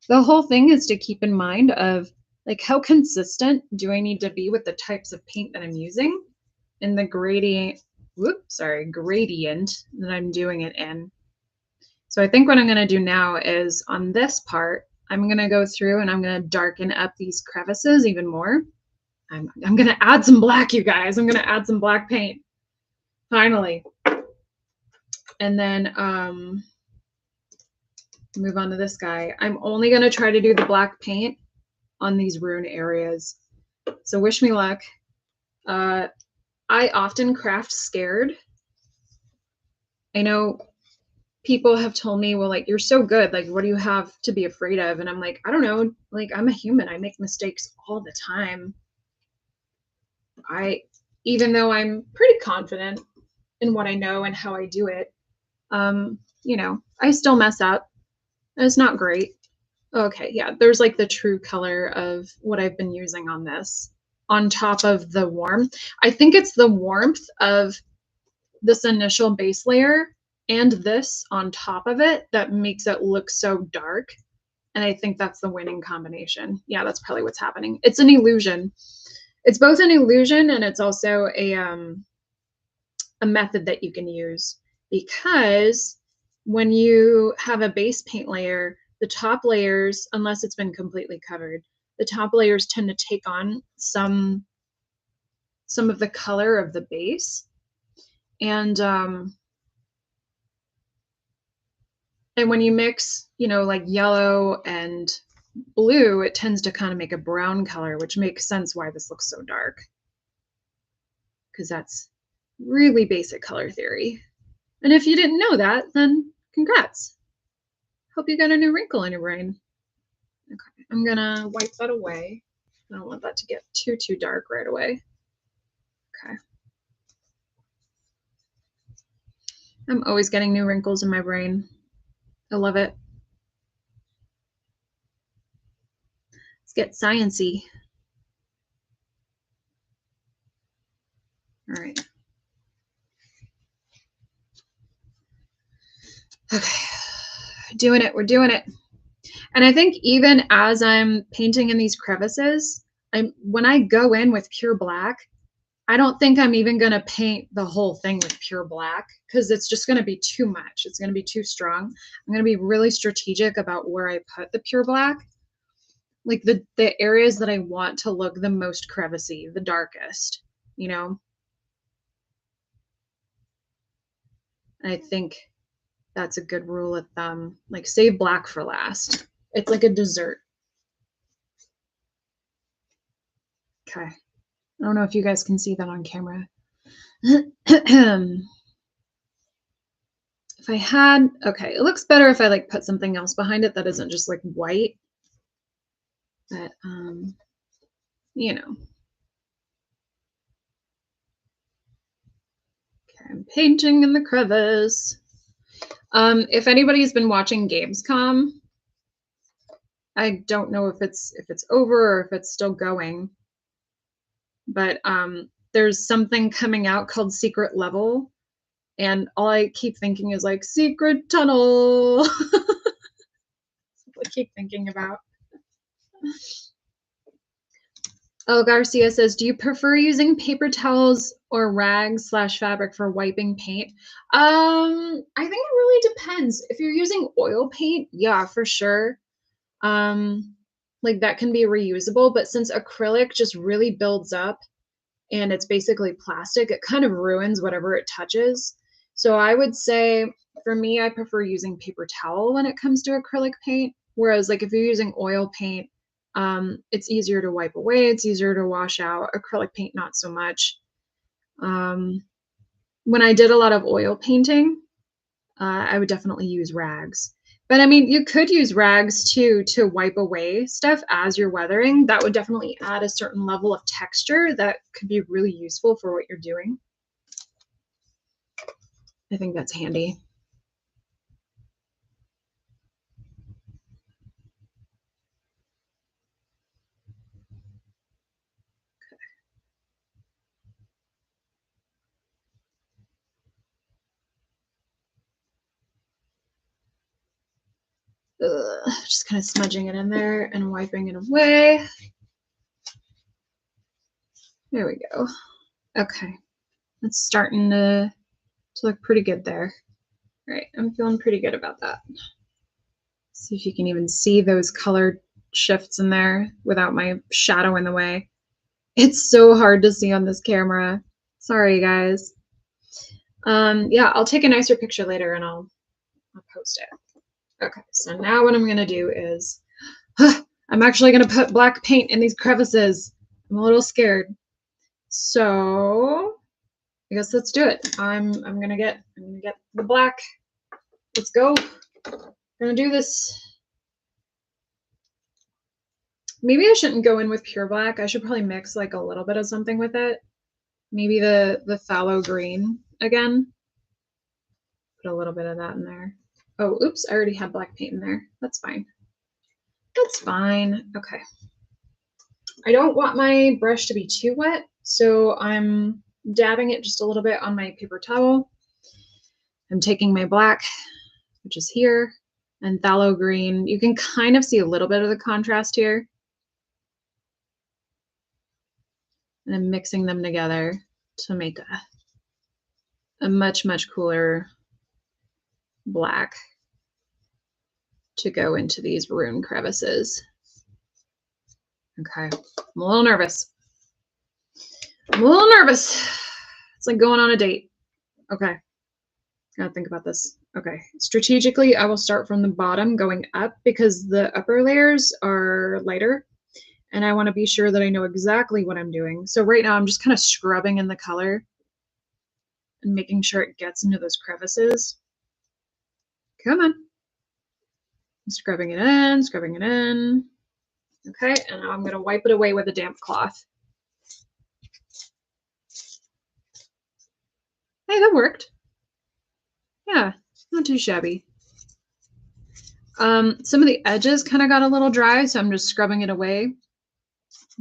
The whole thing is to keep in mind of like how consistent do I need to be with the types of paint that I'm using and the gradient that I'm doing it in. So I think what I'm going to do now is on this part, I'm going to go through and I'm going to darken up these crevices even more. I'm going to add some black, you guys. I'm going to add some black paint. Finally. And then move on to this guy. I'm only going to try to do the black paint on these rune areas. So wish me luck. I often craft scared. I know people have told me, well, like, you're so good. Like, what do you have to be afraid of? And I'm like, I don't know. Like, I'm a human. I make mistakes all the time. Even though I'm pretty confident in what I know and how I do it, I still mess up. And it's not great. Okay, yeah, there's like the true color of what I've been using on this on top of the warmth. I think it's the warmth of this initial base layer and this on top of it that makes it look so dark. And I think that's the winning combination. Yeah, that's probably what's happening. It's an illusion. It's both an illusion and it's also a method that you can use, because when you have a base paint layer, the top layers, unless it's been completely covered, the top layers tend to take on some of the color of the base. And when you mix, like yellow and blue, it tends to kind of make a brown color, which makes sense why this looks so dark, because that's really basic color theory. And if you didn't know that, then congrats. Hope you got a new wrinkle in your brain. Okay, I'm gonna wipe that away. I don't want that to get too dark right away. Okay. I'm always getting new wrinkles in my brain. I love it. Let's get sciencey. All right. Okay. Doing it. We're doing it. And I think even as I'm painting in these crevices, when I go in with pure black, I don't think I'm even going to paint the whole thing with pure black, because it's just going to be too much. It's going to be too strong. I'm going to be really strategic about where I put the pure black. like the areas that I want to look the most crevicey, the darkest, you know? And I think that's a good rule of thumb. Like save black for last. It's like a dessert. Okay. I don't know if you guys can see that on camera. If I had, okay, it looks better if I like put something else behind it that isn't just like white. But, you know. Okay, I'm painting in the crevice. If anybody's been watching Gamescom, I don't know if it's over or if it's still going, but there's something coming out called Secret Level, and all I keep thinking is like secret tunnel. I keep thinking about. Oh, Garcia says, do you prefer using paper towels or rags / fabric for wiping paint? I think it really depends. If you're using oil paint, yeah, for sure. Like that can be reusable, but since acrylic just really builds up and it's basically plastic, it kind of ruins whatever it touches. So I would say for me, I prefer using paper towel when it comes to acrylic paint. Whereas like if you're using oil paint, it's easier to wipe away. It's easier to wash out. Acrylic paint, not so much. When I did a lot of oil painting, I would definitely use rags. But I mean, you could use rags too to wipe away stuff as you're weathering. That would definitely add a certain level of texture that could be really useful for what you're doing. I think that's handy. Just kind of smudging it in there and wiping it away. There we go. Okay, it's starting to look pretty good there. All right, I'm feeling pretty good about that. See if you can even see those color shifts in there without my shadow in the way. It's so hard to see on this camera. Sorry, guys. Yeah, I'll take a nicer picture later and I'll post it. Okay, so now what I'm gonna do is, I'm actually gonna put black paint in these crevices. I'm a little scared. So I guess let's do it. I'm gonna get the black. Let's go. I'm gonna do this. Maybe I shouldn't go in with pure black. I should probably mix like a little bit of something with it. Maybe the phthalo green again. Put a little bit of that in there. Oh, oops, I already had black paint in there. That's fine. That's fine. Okay. I don't want my brush to be too wet, so I'm dabbing it just a little bit on my paper towel. I'm taking my black, which is here, and phthalo green. You can kind of see a little bit of the contrast here. And I'm mixing them together to make a much, much cooler black to go into these rune crevices. Okay, I'm a little nervous. I'm a little nervous. It's like going on a date. Okay, gotta think about this. Okay, strategically, I will start from the bottom going up because the upper layers are lighter and I want to be sure that I know exactly what I'm doing. So right now I'm just kind of scrubbing in the color and making sure it gets into those crevices. Come on. I'm scrubbing it in, scrubbing it in. Okay, and now I'm going to wipe it away with a damp cloth. Hey, that worked. Yeah, not too shabby. Some of the edges kind of got a little dry, so I'm just scrubbing it away.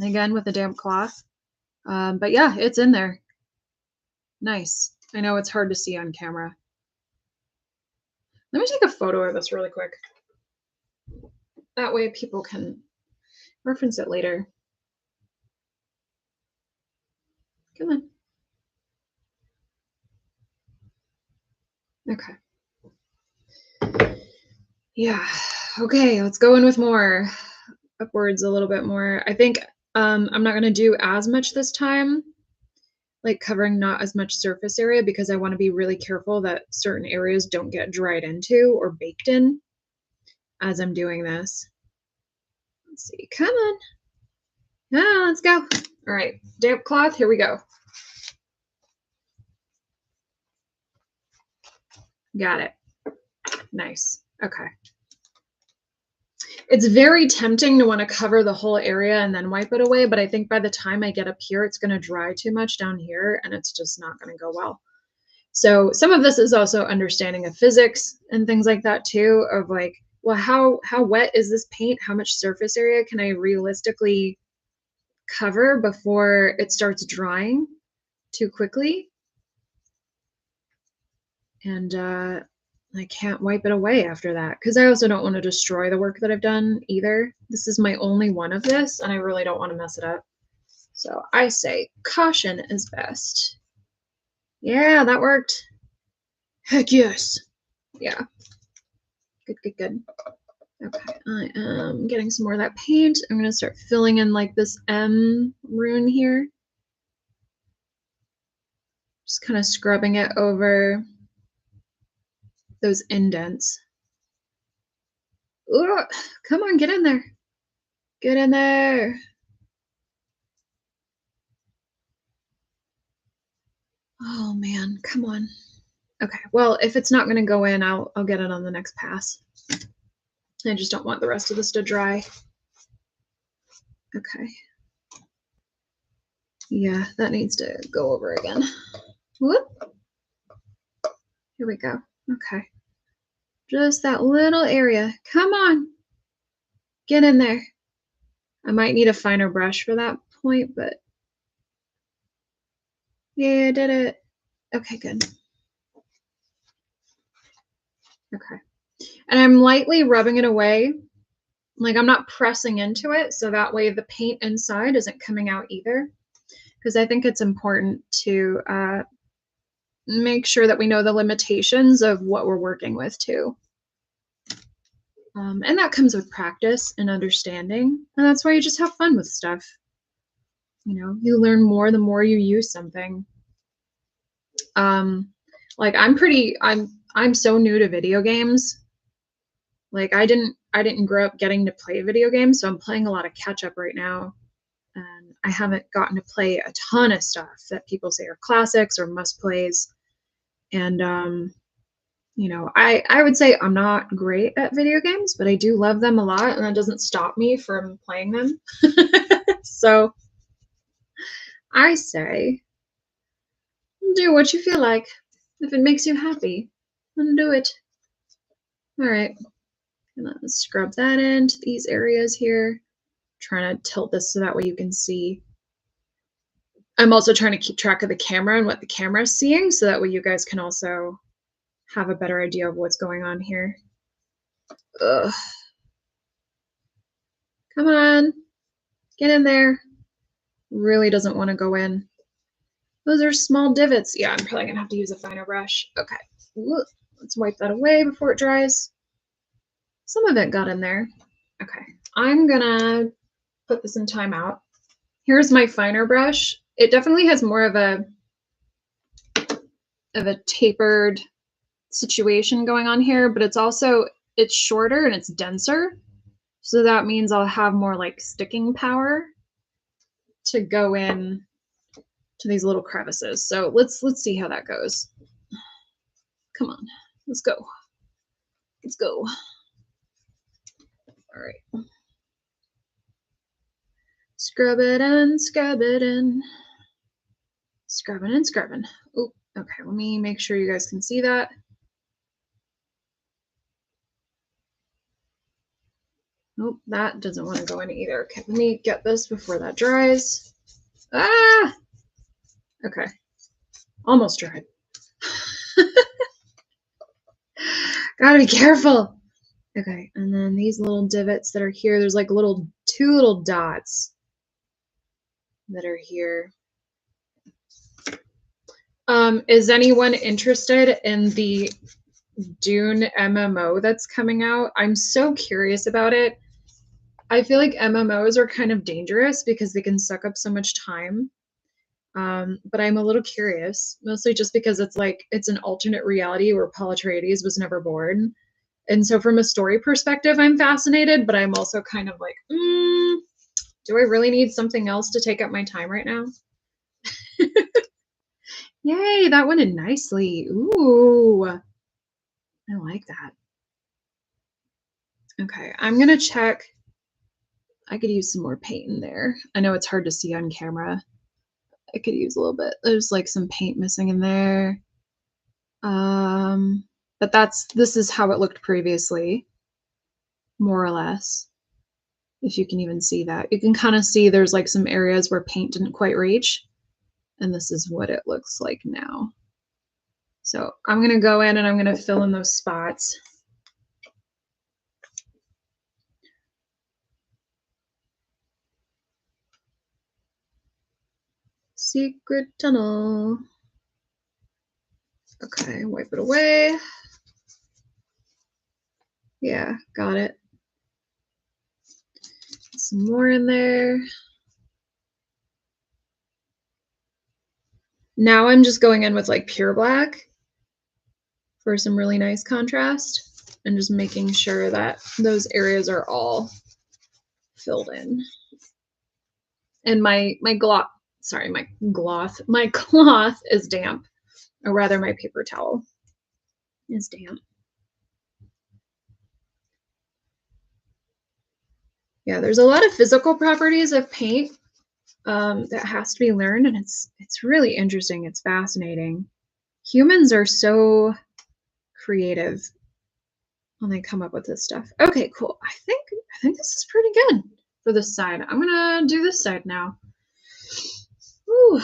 Again, with a damp cloth. But yeah, it's in there. Nice. I know it's hard to see on camera. Let me take a photo of this really quick. That way people can reference it later. Come on. Okay. Yeah. Okay, let's go in with more. upwards a little bit more. I think I'm not going to do as much this time, like covering not as much surface area, because I want to be really careful that certain areas don't get dried into or baked in as I'm doing this. Let's see. Come on. Ah, let's go. All right. Damp cloth. Here we go. Got it. Nice. Okay. It's very tempting to want to cover the whole area and then wipe it away, but I think by the time I get up here, it's going to dry too much down here, and it's just not going to go well. So some of this is also understanding of physics and things like that too, of like, well, how wet is this paint? How much surface area can I realistically cover before it starts drying too quickly? And I can't wipe it away after that, because I also don't want to destroy the work that I've done either. This is my only one of this, and I really don't want to mess it up. So I say caution is best. Yeah, that worked. Heck yes. Yeah. Good, good, good. Okay, I am getting some more of that paint. I'm going to start filling in like this M rune here. Just kind of scrubbing it over those indents. Ooh, come on, get in there. Get in there. Oh man, come on. Okay, well, if it's not going to go in, I'll get it on the next pass. I just don't want the rest of this to dry. Okay. Yeah, that needs to go over again. Whoop. Here we go. Okay. Just that little area. Come on. Get in there. I might need a finer brush for that point, but yeah, I did it. Okay, good. Okay. And I'm lightly rubbing it away. Like, I'm not pressing into it, so that way the paint inside isn't coming out either. Because I think it's important to make sure that we know the limitations of what we're working with too. And that comes with practice and understanding. And that's why you just have fun with stuff. You know, you learn more the more you use something. Like I'm so new to video games. Like I didn't grow up getting to play video games, so I'm playing a lot of catch up right now. And I haven't gotten to play a ton of stuff that people say are classics or must plays. And you know, I would say I'm not great at video games, but I do love them a lot, and that doesn't stop me from playing them. So I say, do what you feel like. If it makes you happy, then do it. All right. Let's scrub that into these areas here. Trying to tilt this so that way you can see. I'm also trying to keep track of the camera and what the camera is seeing, so that way you guys can also have a better idea of what's going on here. Ugh. Come on. Get in there. Really doesn't want to go in. Those are small divots. Yeah, I'm probably going to have to use a finer brush. Okay. Ooh, let's wipe that away before it dries. Some of it got in there. Okay. I'm going to put this in timeout. Here's my finer brush. It definitely has more of a tapered situation going on here, but it's shorter and it's denser. So that means I'll have more like sticking power to go in to these little crevices. So let's see how that goes. Come on, let's go. Let's go. All right. Scrub it in, scrub it in. Scrubbing and scrubbing. Oh, okay, let me make sure you guys can see that. Nope, that doesn't want to go in either. Okay, let me get this before that dries. Ah! Okay. Almost dried. Gotta be careful. Okay, and then these little divots that are here, there's like two little dots that are here. Is anyone interested in the Dune MMO that's coming out? I'm so curious about it. I feel like MMOs are kind of dangerous because they can suck up so much time. But I'm a little curious, mostly just because it's like it's an alternate reality where Paul Atreides was never born. And so from a story perspective, I'm fascinated, but I'm also kind of like, do I really need something else to take up my time right now? Yay, that went in nicely. Ooh, I like that. Okay, I'm gonna check. I could use some more paint in there. I know it's hard to see on camera. I could use a little bit. There's like some paint missing in there. But this is how it looked previously, more or less. If you can even see that. You can kind of see there's like some areas where paint didn't quite reach. And this is what it looks like now. So I'm gonna go in and I'm gonna fill in those spots. Secret tunnel. Okay, wipe it away. Yeah, got it. Some more in there. Now I'm just going in with like pure black for some really nice contrast and just making sure that those areas are all filled in. And my cloth is damp, or rather my paper towel is damp. Yeah, there's a lot of physical properties of paint that has to be learned, and it's really interesting. It's fascinating. Humans are so creative when they come up with this stuff. Okay, cool. I think this is pretty good for this side. I'm gonna do this side now. Ooh.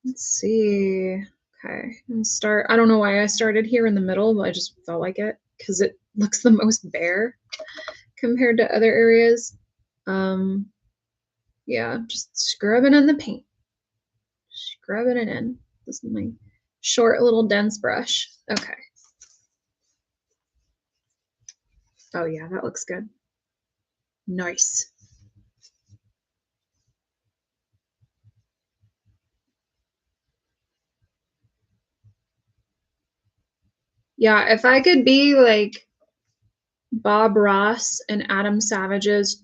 Let's see. Okay, and start. I don't know why I started here in the middle, but I just felt like it because it looks the most bare compared to other areas. Yeah, just scrubbing in the paint. Scrubbing it in. This is my short little dense brush. Okay. Oh yeah, that looks good. Nice. Yeah, if I could be like Bob Ross and Adam Savage's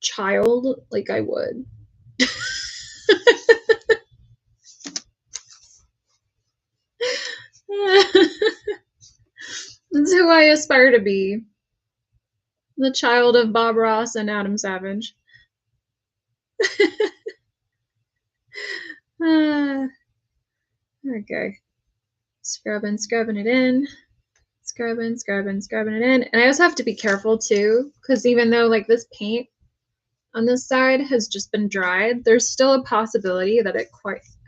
child, like I would. That's who I aspire to be. The child of Bob Ross and Adam Savage. Okay. Scrubbing it in. Scrubbing it in. And I also have to be careful too, because even though like this paint on this side has just been dried, there's still a possibility that it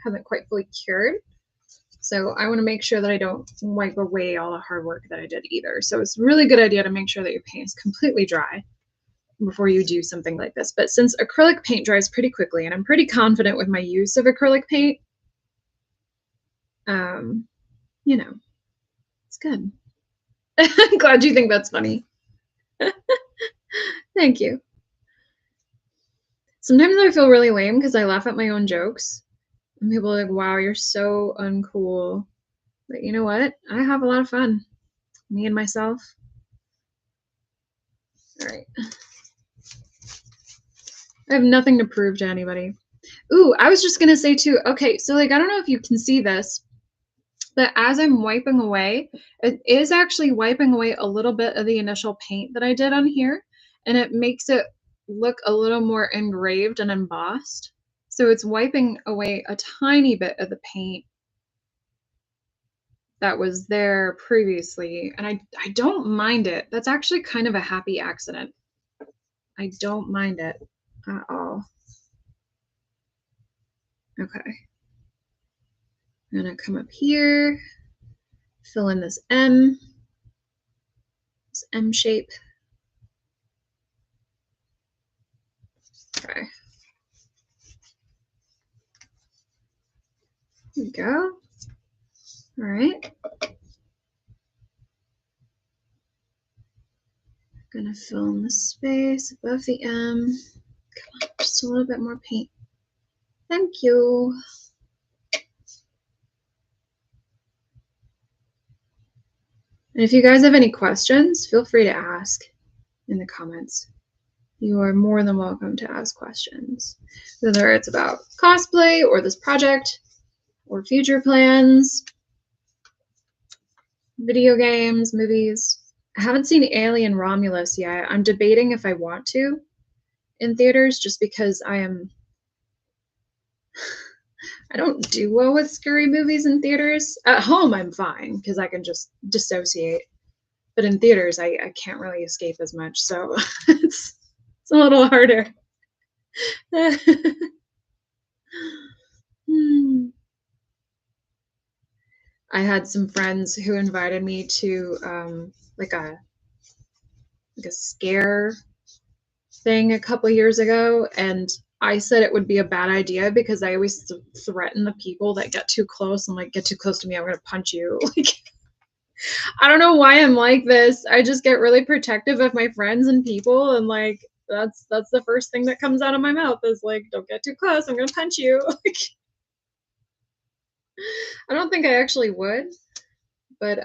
hasn't quite fully cured. So I want to make sure that I don't wipe away all the hard work that I did either. So it's a really good idea to make sure that your paint is completely dry before you do something like this. But since acrylic paint dries pretty quickly, and I'm pretty confident with my use of acrylic paint, you know, it's good. I'm glad you think that's funny. Thank you. Sometimes I feel really lame because I laugh at my own jokes. And people are like, wow, you're so uncool. But you know what? I have a lot of fun. Me and myself. All right. I have nothing to prove to anybody. Ooh, I was just going to say too, okay, so like, I don't know if you can see this, but as I'm wiping away, it is actually wiping away a little bit of the initial paint that I did on here, and it makes it look a little more engraved and embossed. So it's wiping away a tiny bit of the paint that was there previously, and I don't mind it. That's actually kind of a happy accident. I don't mind it at all. Okay. I'm gonna come up here, fill in this M shape. Okay. There we go. All right. Gonna fill in the space above the M. Come on, just a little bit more paint. Thank you. And if you guys have any questions, feel free to ask in the comments. You are more than welcome to ask questions, whether it's about cosplay or this project or future plans, video games, movies. I haven't seen Alien Romulus yet. I'm debating if I want to in theaters just because I don't do well with scary movies in theaters. At home, I'm fine because I can just dissociate. But in theaters, I can't really escape as much. So it's a little harder. I had some friends who invited me to like a scare thing a couple years ago, and I said it would be a bad idea because I always threaten the people that get too close. I'm like, get too close to me, I'm gonna punch you. Like, I don't know why I'm like this. I just get really protective of my friends and people, and like that's the first thing that comes out of my mouth is like, don't get too close, I'm gonna punch you. Like, I don't think I actually would, but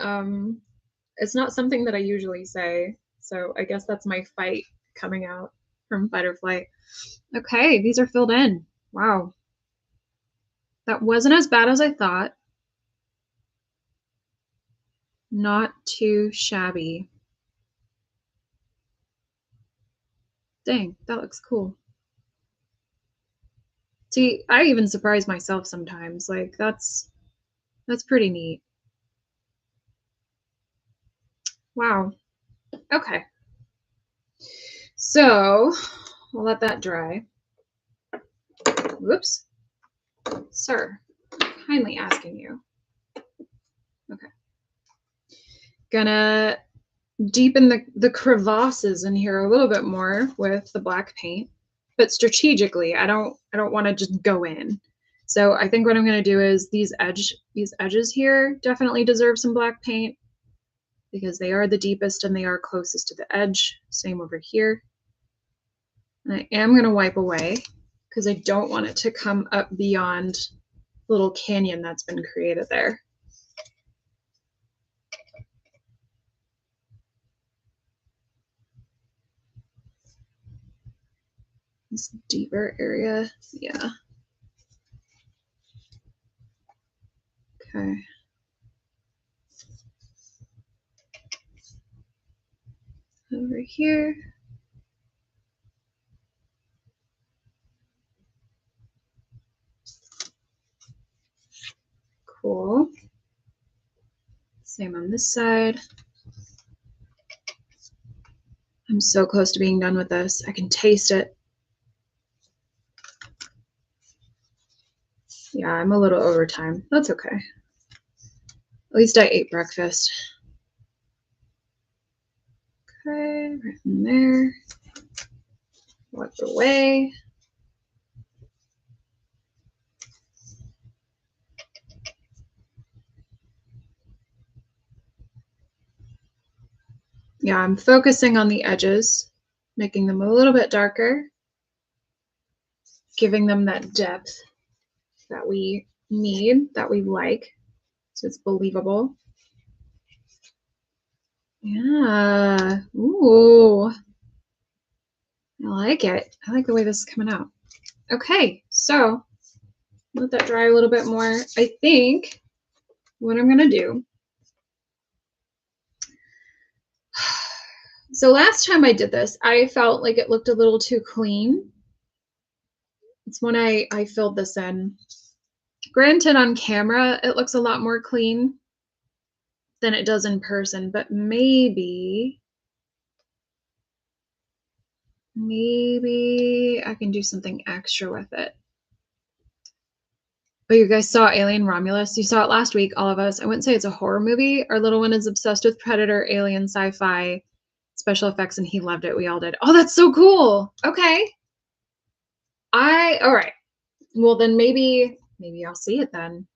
it's not something that I usually say. So I guess that's my fight coming out from fight or flight. Okay, these are filled in. Wow. That wasn't as bad as I thought. Not too shabby. Dang, that looks cool. See, I even surprise myself sometimes. Like, that's pretty neat. Wow. Okay. So, I'll let that dry. Whoops. Sir, kindly asking you. Okay. Gonna deepen the crevasses in here a little bit more with the black paint, but strategically. I don't want to just go in. So I think what I'm going to do is these edges here definitely deserve some black paint because they are the deepest and they are closest to the edge. Same over here. And I am going to wipe away because I don't want it to come up beyond the little canyon that's been created there. This deeper area, yeah. Okay. Over here. Cool. Same on this side. I'm so close to being done with this. I can taste it. Yeah, I'm a little over time. That's okay. At least I ate breakfast. Okay, right in there. Wipe it away. Yeah, I'm focusing on the edges, making them a little bit darker, giving them that depth that we need, that we like, so it's believable. Yeah. Ooh. I like it. I like the way this is coming out. Okay, so let that dry a little bit more. I think what I'm going to do. So last time I did this, I felt like it looked a little too clean. It's when I filled this in. Granted, on camera, it looks a lot more clean than it does in person, but maybe I can do something extra with it. Oh, you guys saw Alien Romulus? You saw it last week, all of us. I wouldn't say it's a horror movie. Our little one is obsessed with Predator, Alien, sci-fi, special effects, and he loved it. We all did. Oh, that's so cool. Okay. All right. Well, then maybe I'll see it then.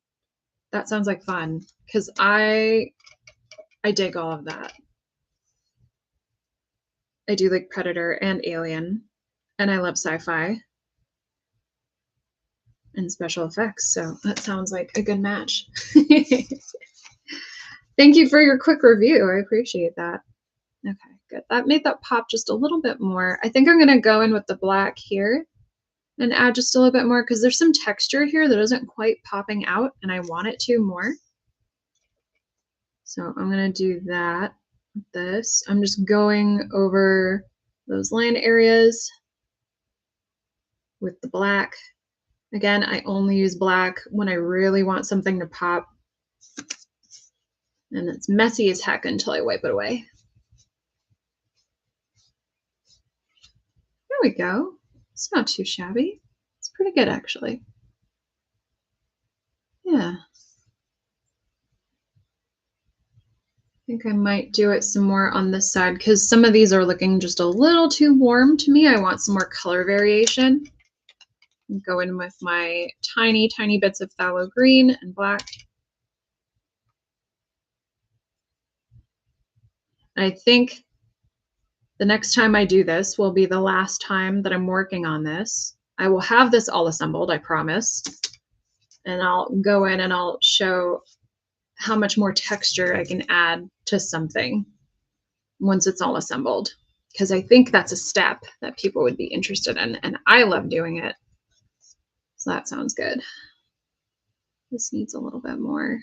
That sounds like fun because I dig all of that. I do like Predator and Alien, and I love sci-fi and special effects, so that sounds like a good match. Thank you for your quick review. I appreciate that. Okay, good. That made that pop just a little bit more. I think I'm going to go in with the black here and add just a little bit more because there's some texture here that isn't quite popping out, and I want it to more. So I'm going to do that with this. I'm just going over those line areas with the black. Again, I only use black when I really want something to pop. And it's messy as heck until I wipe it away. There we go. It's not too shabby. It's pretty good, actually. Yeah. I think I might do it some more on this side because some of these are looking just a little too warm to me. I want some more color variation. Go in with my tiny, tiny bits of phthalo green and black. I think the next time I do this will be the last time that I'm working on this. I will have this all assembled, I promise. And I'll go in and I'll show how much more texture I can add to something once it's all assembled. Because I think that's a step that people would be interested in, and I love doing it. So that sounds good. This needs a little bit more.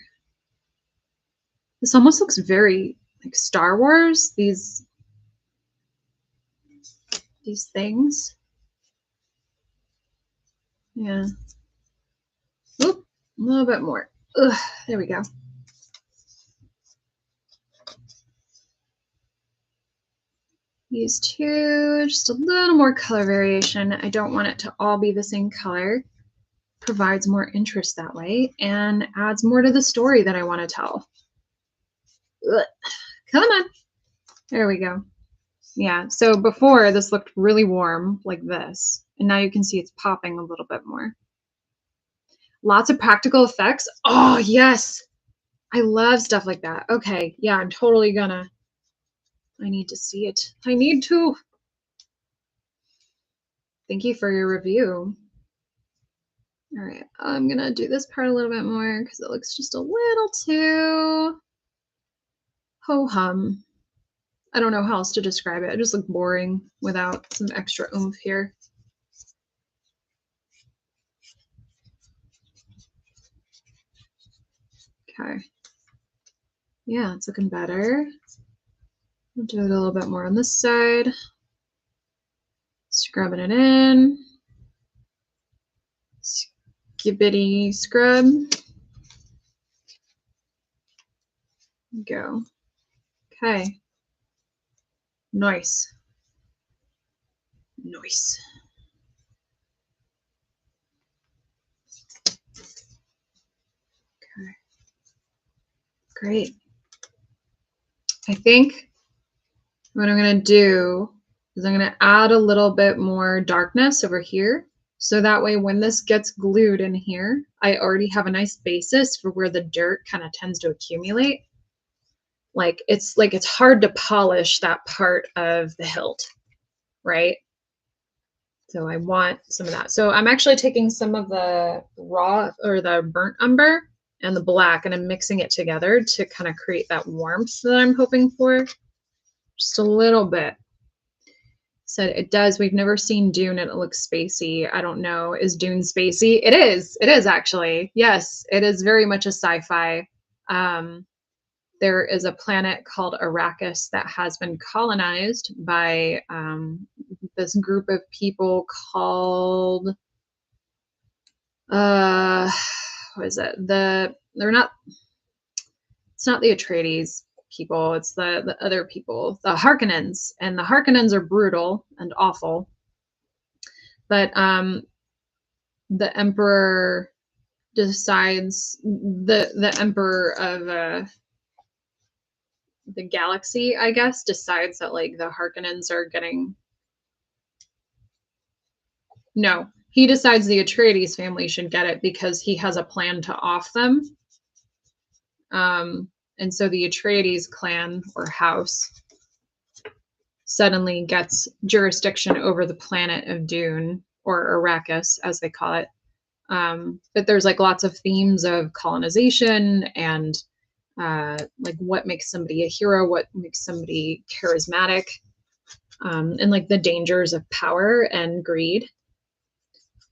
This almost looks very like Star Wars, these things. Yeah. Oop, a little bit more. Ugh, there we go. These two, just a little more color variation. I don't want it to all be the same color. Provides more interest that way and adds more to the story that I want to tell. Ugh. Come on. There we go. Yeah, so before this looked really warm like this, and now you can see it's popping a little bit more. Lots of practical effects. Oh, yes. I love stuff like that. Okay, yeah, I'm totally gonna. I need to see it. I need to. Thank you for your review. All right, I'm gonna do this part a little bit more because it looks just a little too ho-hum. I don't know how else to describe it. It just looked boring without some extra oomph here. Okay. Yeah, it's looking better. I'll do it a little bit more on this side. Scrubbing it in. Skibbity scrub. Go. Okay. Nice. Nice. Okay. Great. I think what I'm going to do is I'm going to add a little bit more darkness over here. So that way when this gets glued in here, I already have a nice basis for where the dirt kind of tends to accumulate. Like it's hard to polish that part of the hilt, right? So I want some of that. So I'm actually taking some of the raw or the burnt umber and the black, and I'm mixing it together to kind of create that warmth that I'm hoping for. Just a little bit. Said it does. We've never seen Dune and it looks spacey. I don't know. Is Dune spacey? It is. It is actually. Yes, it is very much a sci-fi. There is a planet called Arrakis that has been colonized by this group of people called what is it? It's not the Atreides people, it's the other people, the Harkonnens, and the Harkonnens are brutal and awful. But the Emperor decides, the Emperor of the galaxy, I guess, decides that like the Harkonnens are getting. No, he decides the Atreides family should get it because he has a plan to off them. And so the Atreides clan or house suddenly gets jurisdiction over the planet of Dune, or Arrakis, as they call it. But there's like lots of themes of colonization and like what makes somebody a hero, what makes somebody charismatic, and like the dangers of power and greed.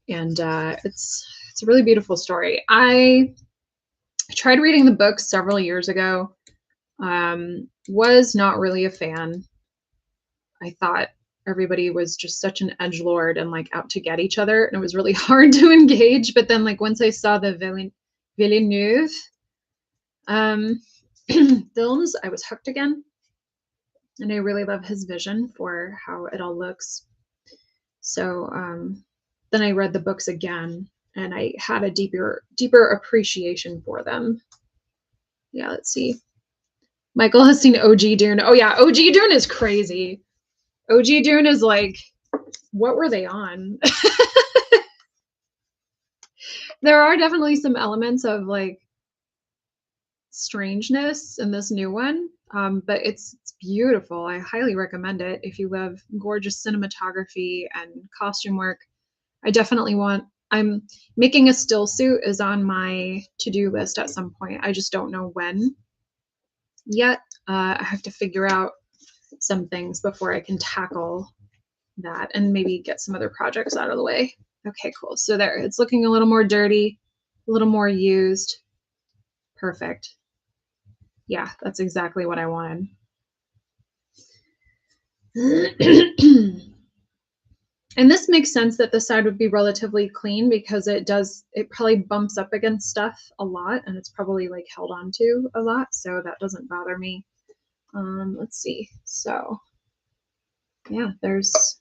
And it's a really beautiful story. I tried reading the book several years ago. Was not really a fan. I thought everybody was just such an edgelord and like out to get each other, and it was really hard to engage. But then, like once I saw the Villeneuve films, I was hooked again, and I really love his vision for how it all looks. So then I read the books again, and I had a deeper appreciation for them. Yeah, let's see. Michael has seen OG Dune. Oh yeah, OG Dune is crazy. OG Dune is like, what were they on? There are definitely some elements of like strangeness in this new one, but it's beautiful. I highly recommend it if you love gorgeous cinematography and costume work. I definitely want. I'm making a still suit is on my to-do list at some point. I just don't know when yet. I have to figure out some things before I can tackle that and maybe get some other projects out of the way. Okay, cool. So there, it's looking a little more dirty, a little more used. Perfect. Yeah, that's exactly what I wanted. And this makes sense that the side would be relatively clean because it probably bumps up against stuff a lot, and it's probably like held onto a lot, so that doesn't bother me. Let's see. So yeah, there's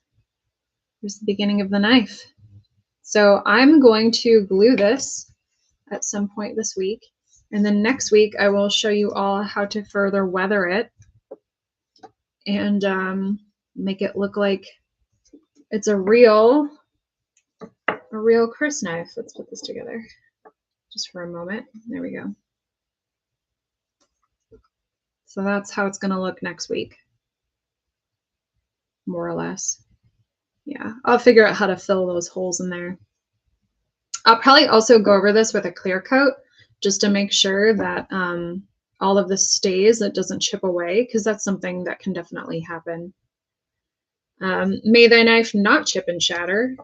the beginning of the knife. So I'm going to glue this at some point this week, and then next week I will show you all how to further weather it and make it look like it's a real Crysknife. Let's put this together just for a moment. There we go. So that's how it's going to look next week, more or less. Yeah, I'll figure out how to fill those holes in there. I'll probably also go over this with a clear coat just to make sure that all of this stays, it doesn't chip away, because that's something that can definitely happen. May thy knife not chip and shatter.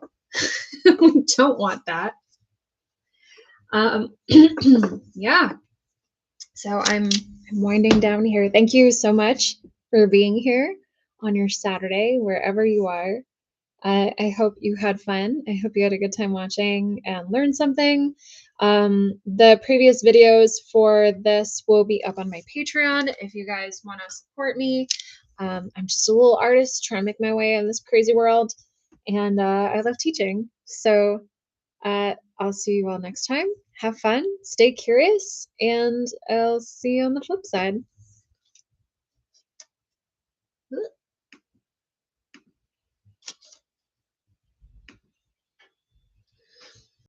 We don't want that. Yeah. So I'm winding down here. Thank you so much for being here on your Saturday, wherever you are. I hope you had fun. I hope you had a good time watching and learned something. The previous videos for this will be up on my Patreon if you guys want to support me. I'm just a little artist trying to make my way in this crazy world, and I love teaching. So I'll see you all next time. Have fun, stay curious, and I'll see you on the flip side.